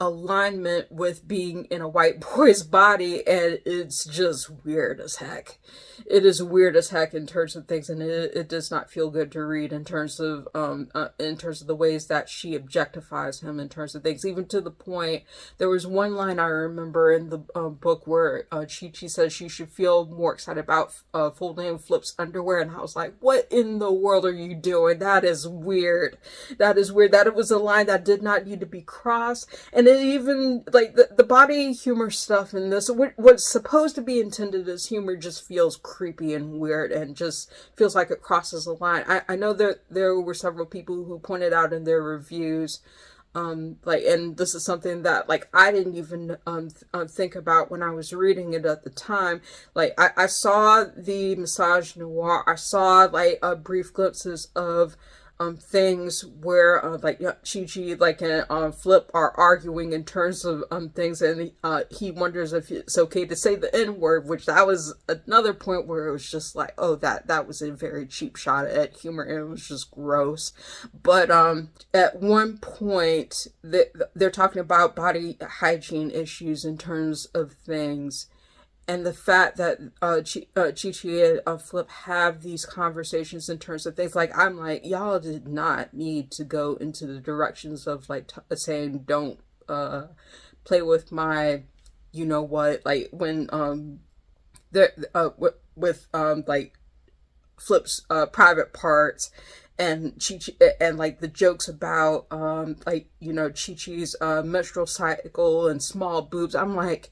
alignment with being in a white boy's body, and it's just weird as heck. It is weird as heck in terms of things, and it does not feel good to read in terms of the ways that she objectifies him in terms of things. Even to the point, there was one line I remember in the book where Chi-Chi says she should feel more excited about folding Flip's underwear, and I was like, what in the world are you doing? That is weird. That is weird. That it was a line that did not need to be crossed. And it even, like, the body humor stuff in this, what's supposed to be intended as humor, just feels creepy and weird and just feels like it crosses the line. I know that there were several people who pointed out in their reviews, like, and this is something that, like, I didn't even think about when I was reading it at the time. Like, I saw the massage noir, I saw, like, brief glimpses of things where like Chi-Chi like and Flip are arguing in terms of things, and he wonders if it's okay to say the N-word, which that was another point where it was just like, oh, that was a very cheap shot at humor, and it was just gross. But at one point they're talking about body hygiene issues in terms of things. And the fact that Chi-Chi and Flip have these conversations in terms of things, like, I'm like, y'all did not need to go into the directions of, like, saying, don't play with my, you know what, like, when, with like, Flip's private parts, and Chi-Chi, and like the jokes about, like, you know, Chi-Chi's menstrual cycle and small boobs. I'm like,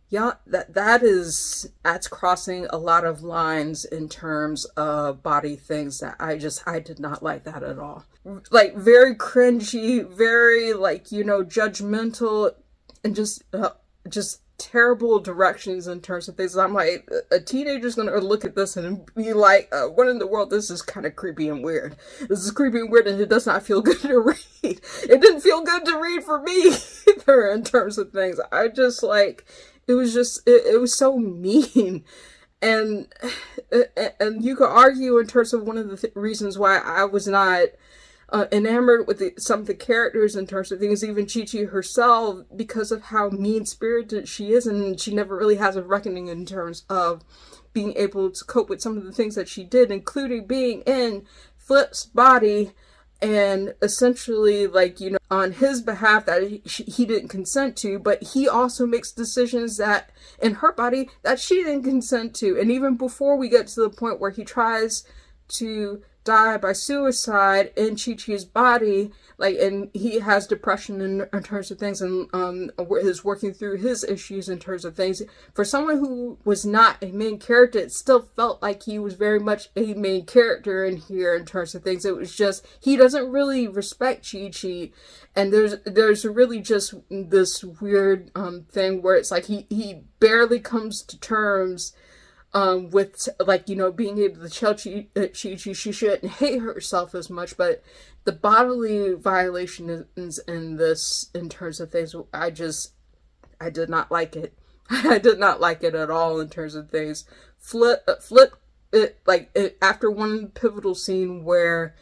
yeah, that's crossing a lot of lines in terms of body things that I did not like that at all. Like, very cringy, very, like, you know, judgmental, and just terrible directions in terms of things. I'm like, a teenager's gonna look at this and be like, what in the world? This is kind of creepy and weird. This is creepy and weird, and it does not feel good to read. It didn't feel good to read for me either in terms of things. I just, like, it was just, it was so mean. And you could argue in terms of one of the reasons why I was not enamored with some of the characters in terms of things, even Chi-Chi herself, because of how mean-spirited she is, and she never really has a reckoning in terms of being able to cope with some of the things that she did, including being in Flip's body, and essentially, like, you know, on his behalf that he didn't consent to, but he also makes decisions that in her body that she didn't consent to. And even before we get to the point where he tries to die by suicide in Chi-Chi's body, like, and he has depression in terms of things, and is working through his issues in terms of things. For someone who was not a main character, it still felt like he was very much a main character in here in terms of things. It was just, he doesn't really respect Chi-Chi, and there's really just this weird thing where it's like he barely comes to terms with, like, you know, being able to tell Chi-Chi she shouldn't hate herself as much, but the bodily violation is in this in terms of things. I did not like it. I did not like it at all in terms of things. Flip, after one pivotal scene where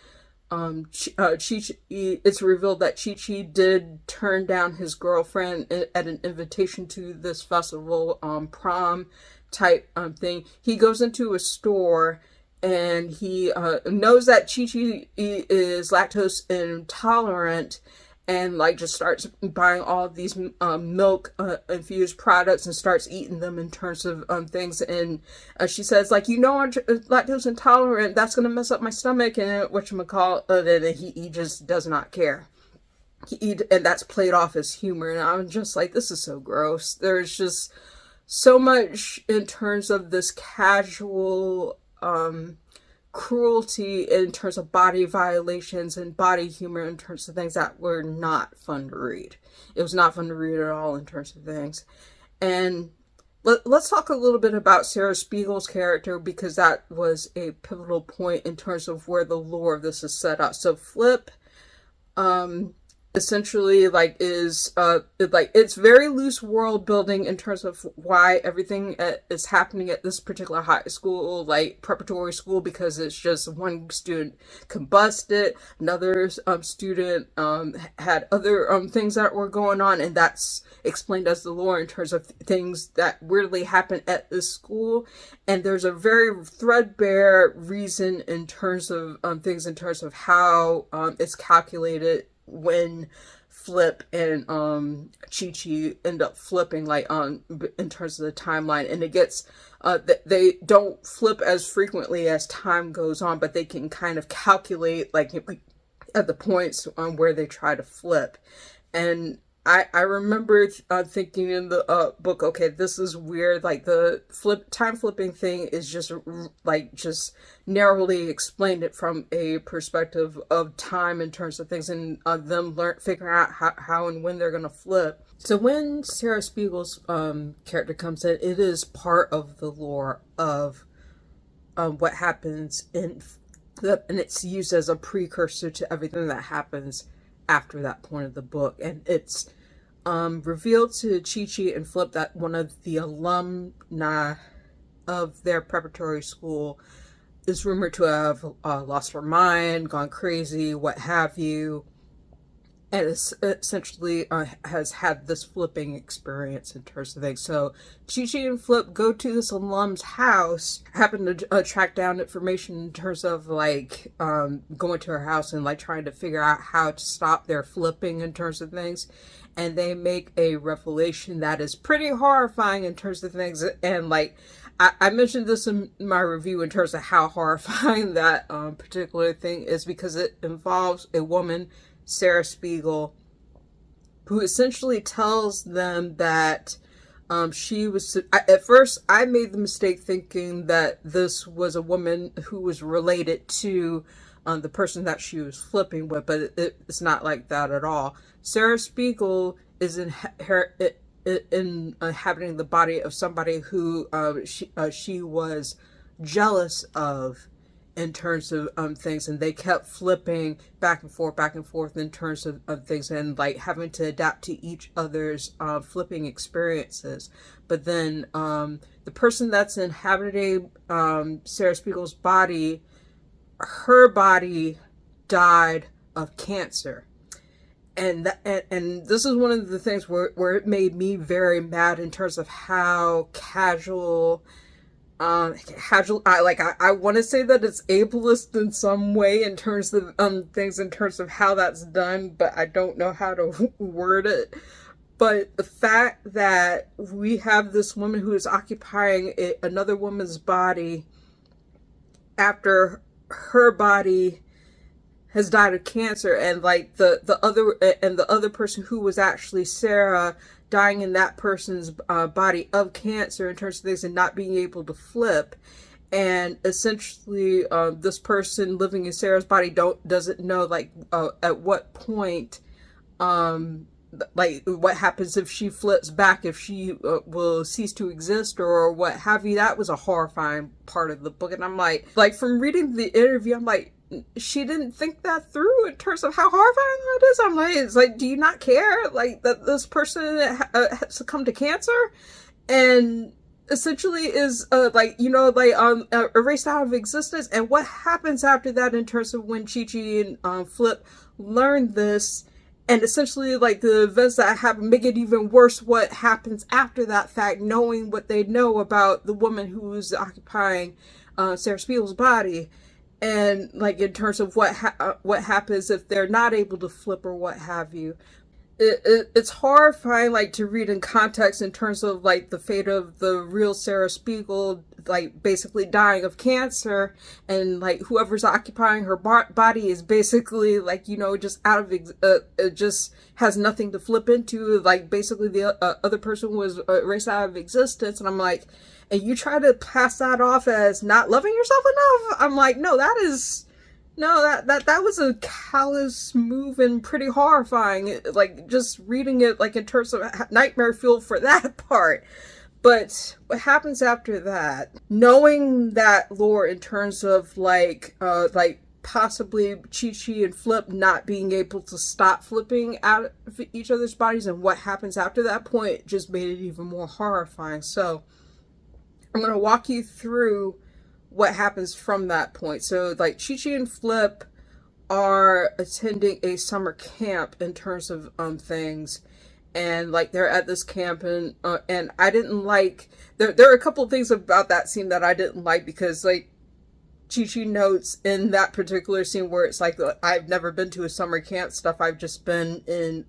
Chi-Chi, it's revealed that Chi-Chi did turn down his girlfriend at an invitation to this festival, prom type thing. He goes into a store and he knows that Chi-Chi is lactose intolerant, and like just starts buying all of these milk infused products and starts eating them in terms of things. And she says like, I'm lactose intolerant, that's gonna mess up my stomach, and whatchamacallit, and he just does not care. And that's played off as humor, and I'm just like, this is so gross. There's just so much in terms of this casual cruelty in terms of body violations and body humor in terms of things that were not fun to read. It was not fun to read at all in terms of things. And let's talk a little bit about Sarah Spiegel's character, because that was a pivotal point in terms of where the lore of this is set up. So Flip essentially like is it's very loose world building in terms of why everything is happening at this particular high school, like preparatory school, because it's just one student combusted, another student had other things that were going on, and that's explained as the lore in terms of things that weirdly happen at this school. And there's a very threadbare reason in terms of things in terms of how it's calculated when Flip and Chi-Chi end up flipping, like in terms of the timeline. And it gets they don't flip as frequently as time goes on, but they can kind of calculate like at the points where they try to flip. And I remember thinking in the book, okay, this is weird. Like the time flipping thing is just narrowly explained it from a perspective of time in terms of things, and them figuring out how and when they're gonna flip. So when Sarah Spiegel's character comes in, it is part of the lore of what happens in Flip, and it's used as a precursor to everything that happens after that point of the book. And it's revealed to Chi-Chi and Flip that one of the alumni of their preparatory school is rumored to have lost her mind, gone crazy, what have you, and essentially has had this flipping experience in terms of things. So Chi-Chi and Flip go to this alum's house, happen to track down information in terms of like going to her house and like trying to figure out how to stop their flipping in terms of things. And they make a revelation that is pretty horrifying in terms of things. And like I mentioned this in my review in terms of how horrifying that particular thing is, because it involves a woman, Sarah Spiegel, who essentially tells them that she was... At first, I made the mistake thinking that this was a woman who was related to the person that she was flipping with, but it's not like that at all. Sarah Spiegel is inhabiting the body of somebody who she was jealous of in terms of things, and they kept flipping back and forth in terms of things, and like having to adapt to each other's flipping experiences. But then the person that's inhabiting Sarah Spiegel's body, her body died of cancer. And this is one of the things where it made me very mad in terms of how casual I want to say that it's ableist in some way in terms of things in terms of how that's done, but I don't know how to word it. But the fact that we have this woman who is occupying another woman's body after her body has died of cancer, and like the other person who was actually Sarah dying in that person's body of cancer in terms of things, and not being able to flip, and essentially this person living in Sarah's body doesn't know like at what point like what happens if she flips back, if she will cease to exist or what have you. That was a horrifying part of the book, and I'm like from reading the interview, I'm like, she didn't think that through in terms of how horrifying that is. I'm like, it's like, do you not care like that this person has succumbed to cancer and essentially is erased out of existence? And what happens after that in terms of when Chi-Chi and Flip learn this, and essentially like the events that happen make it even worse what happens after that fact, knowing what they know about the woman who's occupying Sarah Spiegel's body. and like in terms of what happens if they're not able to flip or what have you. It's horrifying, like, to read in context in terms of like the fate of the real Sarah Spiegel, like basically dying of cancer, and like whoever's occupying her body is basically like, you know, just out of it just has nothing to flip into. Like basically the other person was erased out of existence, and I'm like, and you try to pass that off as not loving yourself enough. I'm like, no, that was a callous move and pretty horrifying. Like, just reading it, like, in terms of nightmare fuel for that part. But what happens after that, knowing that lore in terms of like possibly Chi-Chi and Flip not being able to stop flipping out of each other's bodies, and what happens after that point just made it even more horrifying. So I'm going to walk you through what happens from that point. So like Chi-Chi and Flip are attending a summer camp in terms of things, and like they're at this camp, and I didn't like, there are a couple of things about that scene that I didn't like, because like Chi-Chi notes in that particular scene where it's like, I've never been to a summer camp stuff, I've just been in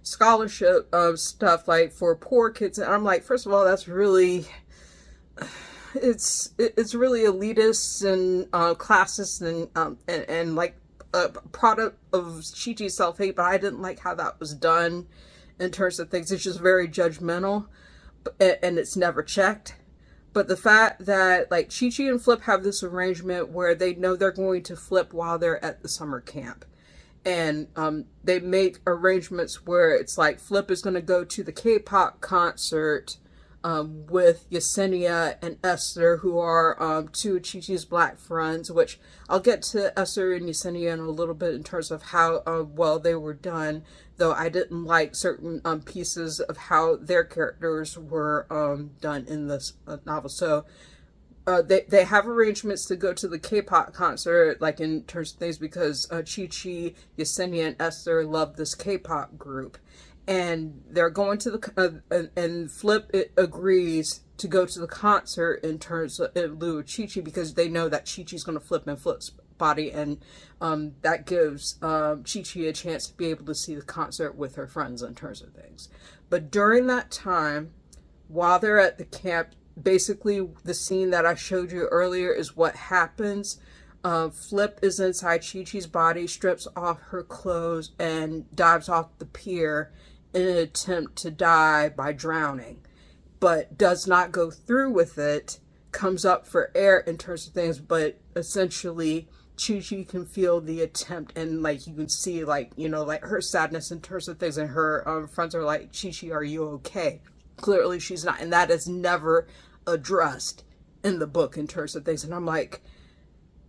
scholarship of stuff like for poor kids, and I'm like, first of all, that's really, it's really elitist and classist and like a product of Chi-Chi's self-hate. But I didn't like how that was done in terms of things. It's just very judgmental, and it's never checked. But the fact that like Chi-Chi and Flip have this arrangement where they know they're going to flip while they're at the summer camp, and they make arrangements where it's like Flip is going to go to the K-pop concert with Yesenia and Esther, who are two of Chi-Chi's black friends, which I'll get to Esther and Yesenia in a little bit in terms of how well they were done, though I didn't like certain pieces of how their characters were done in this novel. So they have arrangements to go to the K-pop concert, like in terms of things, because Chi-Chi, Yesenia, and Esther love this K-pop group. And they're going to the and Flip agrees to go to the concert in terms of, in lieu of Chi-Chi, because they know that Chi-Chi's going to flip in Flip's body, and that gives Chi-Chi a chance to be able to see the concert with her friends in terms of things. But during that time, while they're at the camp, basically the scene that I showed you earlier is what happens. Flip is inside Chi-Chi's body, strips off her clothes, and dives off the pier in an attempt to die by drowning, but does not go through with it, comes up for air in terms of things, but essentially Chi-Chi can feel the attempt, and like you can see, like, you know, like her sadness in terms of things, and her friends are like, Chi-Chi, are you okay? Clearly she's not, and that is never addressed in the book in terms of things. And I'm like,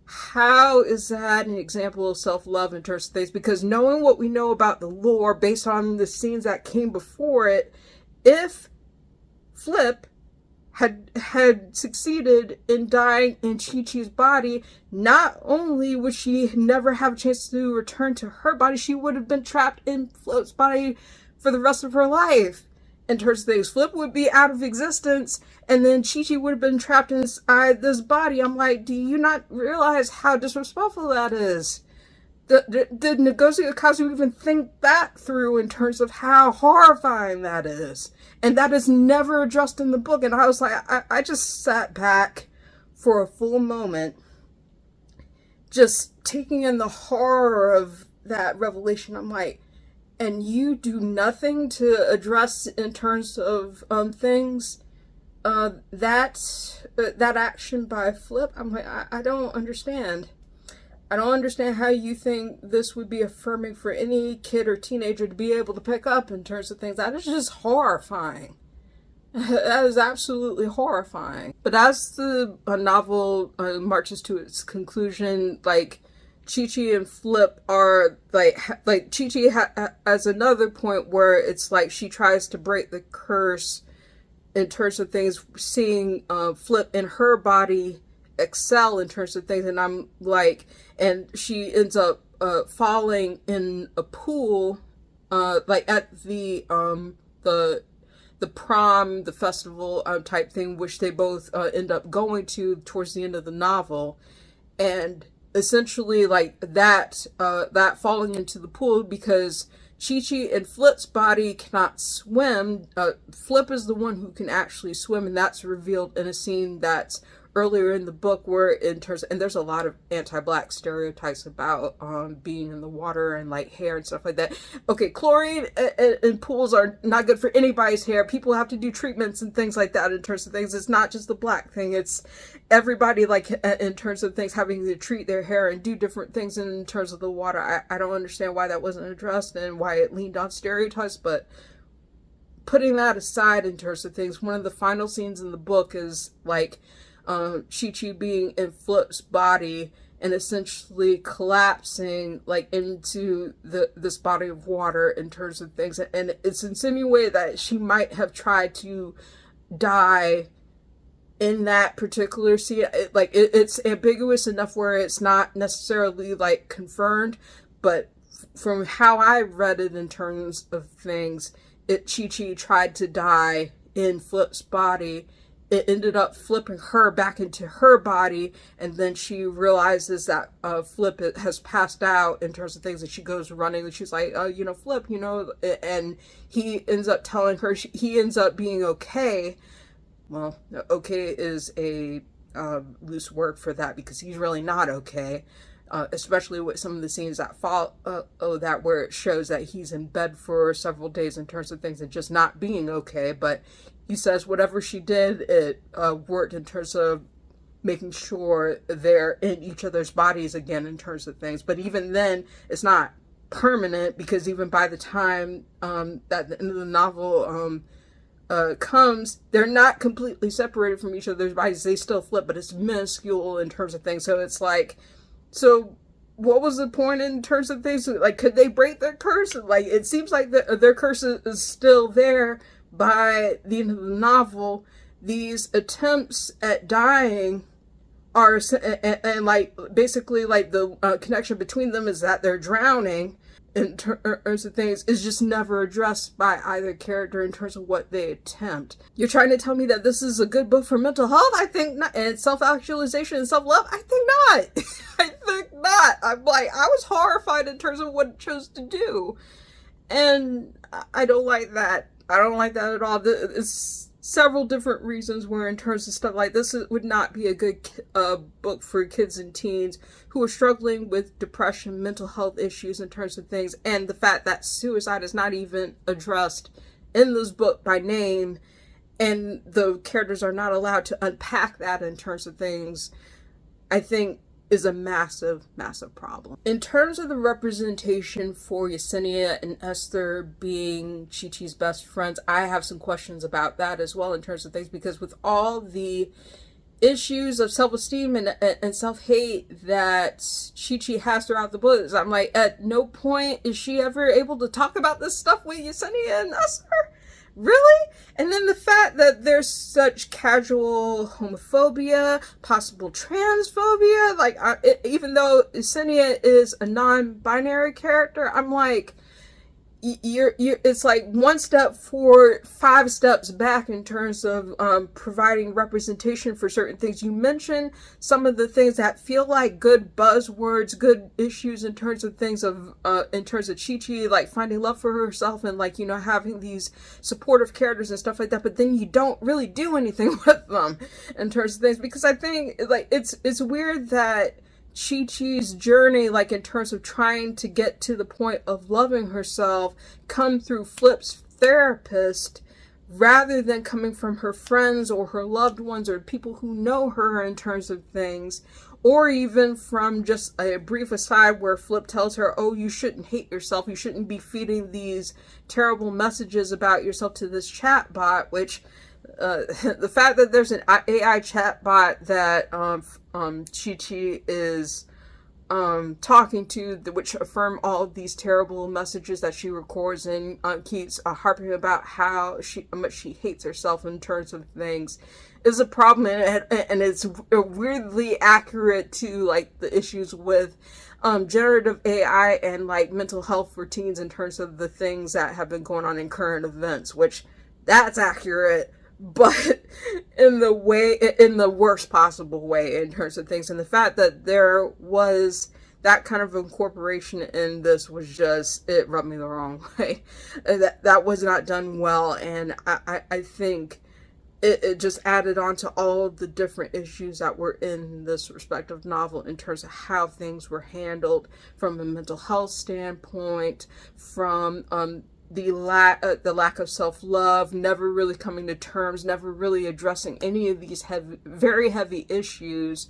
how is that an example of self-love in terms of things? Because knowing what we know about the lore based on the scenes that came before it, if Flip had succeeded in dying in Chi-Chi's body, not only would she never have a chance to return to her body, she would have been trapped in Flip's body for the rest of her life. In terms of things, Flip would be out of existence, and then Chi-Chi would have been trapped inside this body. I'm like, do you not realize how disrespectful that is? Did Ngozi Ukazu even think that through in terms of how horrifying that is? And that is never addressed in the book. And I was like, I just sat back for a full moment, just taking in the horror of that revelation. I'm like, and you do nothing to address in terms of things, that action by Flip. I'm like, I don't understand. I don't understand how you think this would be affirming for any kid or teenager to be able to pick up in terms of things. That is just horrifying. That is absolutely horrifying. But as the novel marches to its conclusion, like, Chi-Chi and Flip are like Chi-Chi has another point where it's like she tries to break the curse in terms of things, seeing Flip in her body excel in terms of things, and I'm like, and she ends up falling in a pool, like at the prom, the festival type thing, which they both end up going to towards the end of the novel. And essentially like that falling into the pool because Chi-Chi and Flip's body cannot swim. Flip is the one who can actually swim, and that's revealed in a scene that's earlier in the book where and there's a lot of anti-black stereotypes about being in the water and like hair and stuff like that. Okay, chlorine and pools are not good for anybody's hair. People have to do treatments and things like that in terms of things. It's not just the black thing. It's everybody, like in terms of things having to treat their hair and do different things in terms of the water. I don't understand why that wasn't addressed and why it leaned on stereotypes, but putting that aside in terms of things, one of the final scenes in the book is like Chi-Chi being in Flip's body and essentially collapsing like into this body of water in terms of things, and it's insinuated that she might have tried to die in that particular scene. It's ambiguous enough where it's not necessarily like confirmed, but from how I read it in terms of things, Chi-Chi tried to die in Flip's body. It ended up flipping her back into her body, and then she realizes that Flip has passed out in terms of things, and she goes running, and she's like, Flip, and he ends up telling her he ends up being okay. Well, okay is a loose word for that because he's really not okay, especially with some of the scenes that follow that where it shows that he's in bed for several days in terms of things and just not being okay, but he says whatever she did, it worked in terms of making sure they're in each other's bodies again in terms of things. But even then, it's not permanent because even by the time that the end of the novel comes, they're not completely separated from each other's bodies. They still flip, but it's minuscule in terms of things. So it's like, so what was the point in terms of things? Like, could they break their curse? Like, it seems like their curse is still there by the end of the novel. These attempts at dying are, and like, basically, like, the connection between them is that they're drowning in terms of things is just never addressed by either character in terms of what they attempt. You're trying to tell me that this is a good book for mental health? I think not. And self-actualization and self-love? I think not. I think not. I'm like, I was horrified in terms of what it chose to do. And I don't like that. I don't like that at all. It's several different reasons where in terms of stuff like this, it would not be a good book for kids and teens who are struggling with depression, mental health issues in terms of things, and the fact that suicide is not even addressed in this book by name, and the characters are not allowed to unpack that in terms of things, I think is a massive, massive problem. In terms of the representation for Yesenia and Esther being Chi-Chi's best friends, I have some questions about that as well in terms of things, because with all the issues of self-esteem and self-hate that Chi-Chi has throughout the books, I'm like, at no point is she ever able to talk about this stuff with Yesenia and Esther? Really? And then the fact that there's such casual homophobia, possible transphobia, like, even though Yesenia is a non-binary character, I'm like, it's like one step forward, 5 steps back in terms of providing representation for certain things. You mentioned some of the things that feel like good buzzwords, good issues in terms of things of in terms of Chi-Chi, like finding love for herself and like, having these supportive characters and stuff like that, but then you don't really do anything with them in terms of things, because I think like it's weird that Chi-Chi's journey, like in terms of trying to get to the point of loving herself, come through Flip's therapist rather than coming from her friends or her loved ones or people who know her in terms of things, or even from just a brief aside where Flip tells her, oh, you shouldn't hate yourself, you shouldn't be feeding these terrible messages about yourself to this chatbot, which the fact that there's an AI chatbot that Chi-Chi is talking to, which affirm all of these terrible messages that she records and keeps harping about how much she hates herself in terms of things, is a problem, and it's weirdly accurate to like the issues with generative AI and like mental health for teens in terms of the things that have been going on in current events, which that's accurate. but in the worst possible way in terms of things. And the fact that there was that kind of incorporation in this was just, it rubbed me the wrong way. That was not done well, and I think it just added on to all of the different issues that were in this respective novel in terms of how things were handled from a mental health standpoint, from the lack of self-love, never really coming to terms, never really addressing any of these very heavy issues.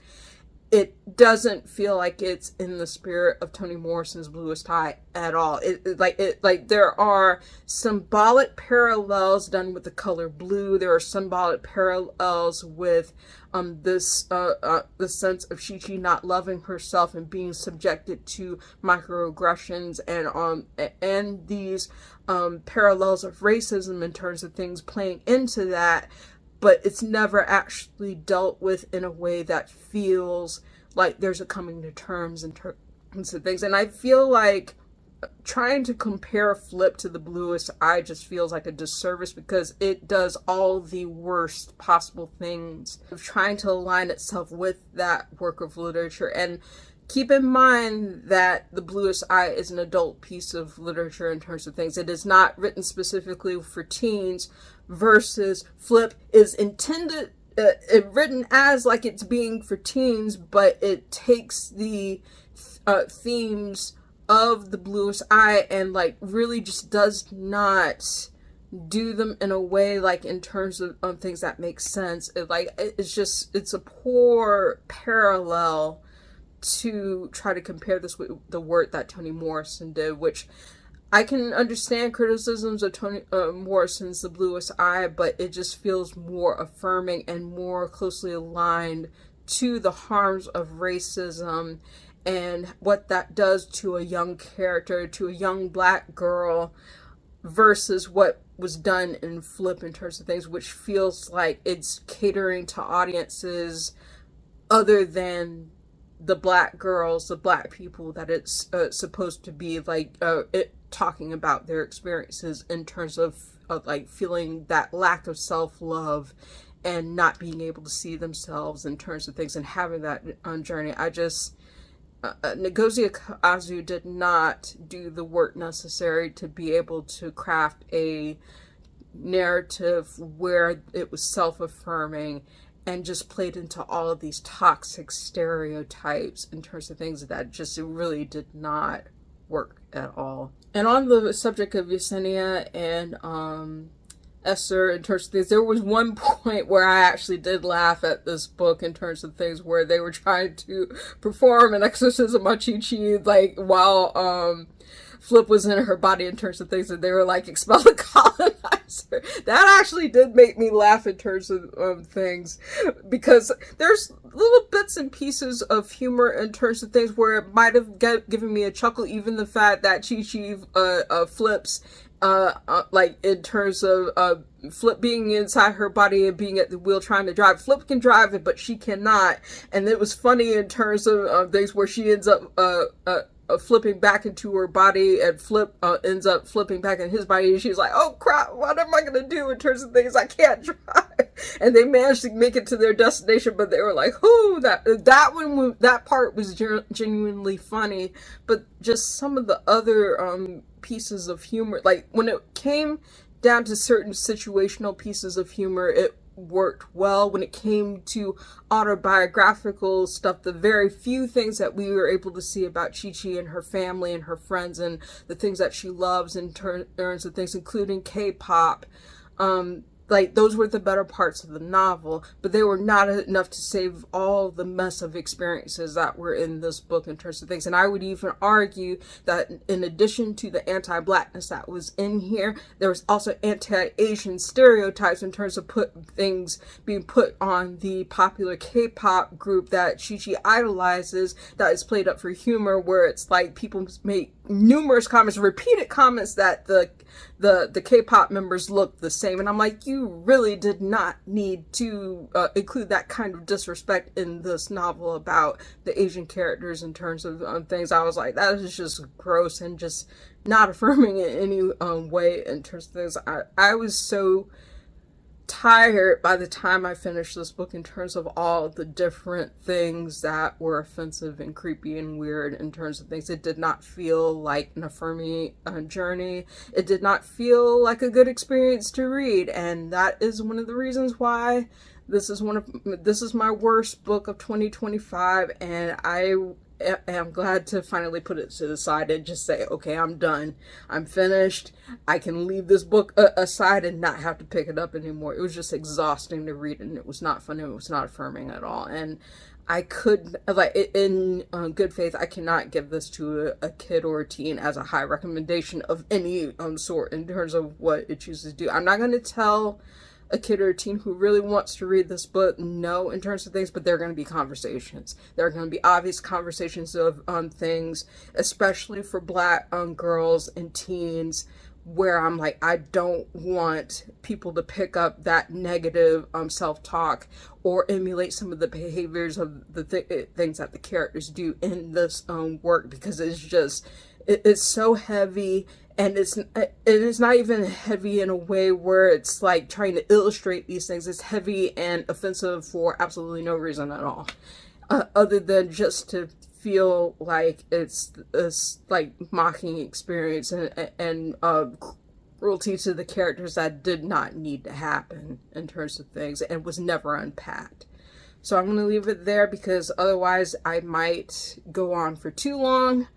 It doesn't feel like it's in the spirit of Toni Morrison's Bluest Eye at all. Like there are symbolic parallels done with the color blue. There are symbolic parallels with the sense of Chi-Chi not loving herself and being subjected to microaggressions, and these parallels of racism in terms of things playing into that. But it's never actually dealt with in a way that feels like there's a coming to terms in terms of things. And I feel like trying to compare Flip to the Bluest Eye just feels like a disservice, because it does all the worst possible things of trying to align itself with that work of literature. And keep in mind that The Bluest Eye is an adult piece of literature in terms of things. It is not written specifically for teens, versus Flip is intended, written as like it's being for teens, but it takes the themes of The Bluest Eye and like really just does not do them in a way like in terms of things that make sense. It's a poor parallel to try to compare this with the work that Toni Morrison did, which I can understand criticisms of Toni Morrison's The Bluest Eye, but it just feels more affirming and more closely aligned to the harms of racism and what that does to a young character, to a young black girl, versus what was done in Flip in terms of things, which feels like it's catering to audiences other than the black girls, the black people that it's supposed to be, like it talking about their experiences in terms of like feeling that lack of self-love and not being able to see themselves in terms of things and having that journey. Ngozi Ukazu did not do the work necessary to be able to craft a narrative where it was self-affirming and just played into all of these toxic stereotypes in terms of things that just really did not work at all. And on the subject of Yesenia and Esther in terms of things, there was one point where I actually did laugh at this book in terms of things where they were trying to perform an exorcism on Chi-Chi, like while Flip was in her body in terms of things, and they were like, expel the colonizer. That actually did make me laugh in terms of things, because there's little bits and pieces of humor in terms of things where it might have given me a chuckle. Even the fact that Chi-Chi flips like in terms of Flip being inside her body and being at the wheel trying to drive. Flip can drive it, but she cannot. And it was funny in terms of things where she ends up flipping back into her body, and Flip ends up flipping back in his body, and she's like, oh crap, what am I gonna do in terms of things I can't drive? And they managed to make it to their destination, but they were like, oh, that part was genuinely funny. But just some of the other pieces of humor, like when it came down to certain situational pieces of humor, it worked well. When it came to autobiographical stuff, the very few things that we were able to see about Chi-Chi and her family and her friends and the things that she loves in terms of things, including K-pop, like those were the better parts of the novel, but they were not enough to save all the mess of experiences that were in this book in terms of things. And I would even argue that in addition to the anti-blackness that was in here, there was also anti-Asian stereotypes in terms of things being put on the popular K-pop group that Chi-Chi idolizes, that is played up for humor, where it's like people make numerous comments, repeated comments, that the K-pop members look the same. And I'm like, you really did not need to include that kind of disrespect in this novel about the Asian characters in terms of things. I was like, that is just gross and just not affirming in any way in terms of things. I was so tired by the time I finished this book in terms of all the different things that were offensive and creepy and weird in terms of things. It did not feel like an affirming journey. It did not feel like a good experience to read, and that is one of the reasons why this is my worst book of 2025, and I'm glad to finally put it to the side and just say, okay, I'm done. I'm finished. I can leave this book aside and not have to pick it up anymore. It was just exhausting to read, and it was not fun. It was not affirming at all. And I could, like, in good faith, I cannot give this to a kid or a teen as a high recommendation of any sort in terms of what it chooses to do. I'm not going to tell a kid or a teen who really wants to read this book no in terms of things, but there are going to be conversations. There are going to be obvious conversations of things, especially for Black girls and teens, where I'm like, I don't want people to pick up that negative self-talk or emulate some of the behaviors of the things that the characters do in this work, because it's so heavy. And it is not even heavy in a way where it's like trying to illustrate these things. It's heavy and offensive for absolutely no reason at all, other than just to feel like it's this like mocking experience and cruelty to the characters that did not need to happen in terms of things and was never unpacked. So I'm going to leave it there, because otherwise I might go on for too long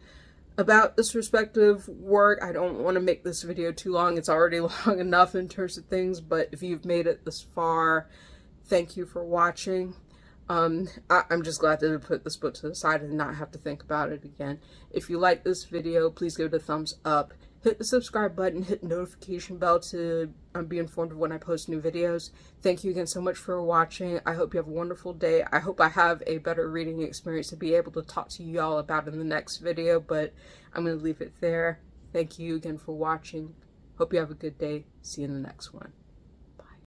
about this respective work. I don't want to make this video too long. It's already long enough in terms of things, but if you've made it this far, thank you for watching. I'm just glad to put this book to the side and not have to think about it again. If you like this video, please give it a thumbs up. Hit the subscribe button, hit the notification bell to be informed of when I post new videos. Thank you again so much for watching. I hope you have a wonderful day. I hope I have a better reading experience to be able to talk to you all about in the next video, but I'm going to leave it there. Thank you again for watching. Hope you have a good day. See you in the next one.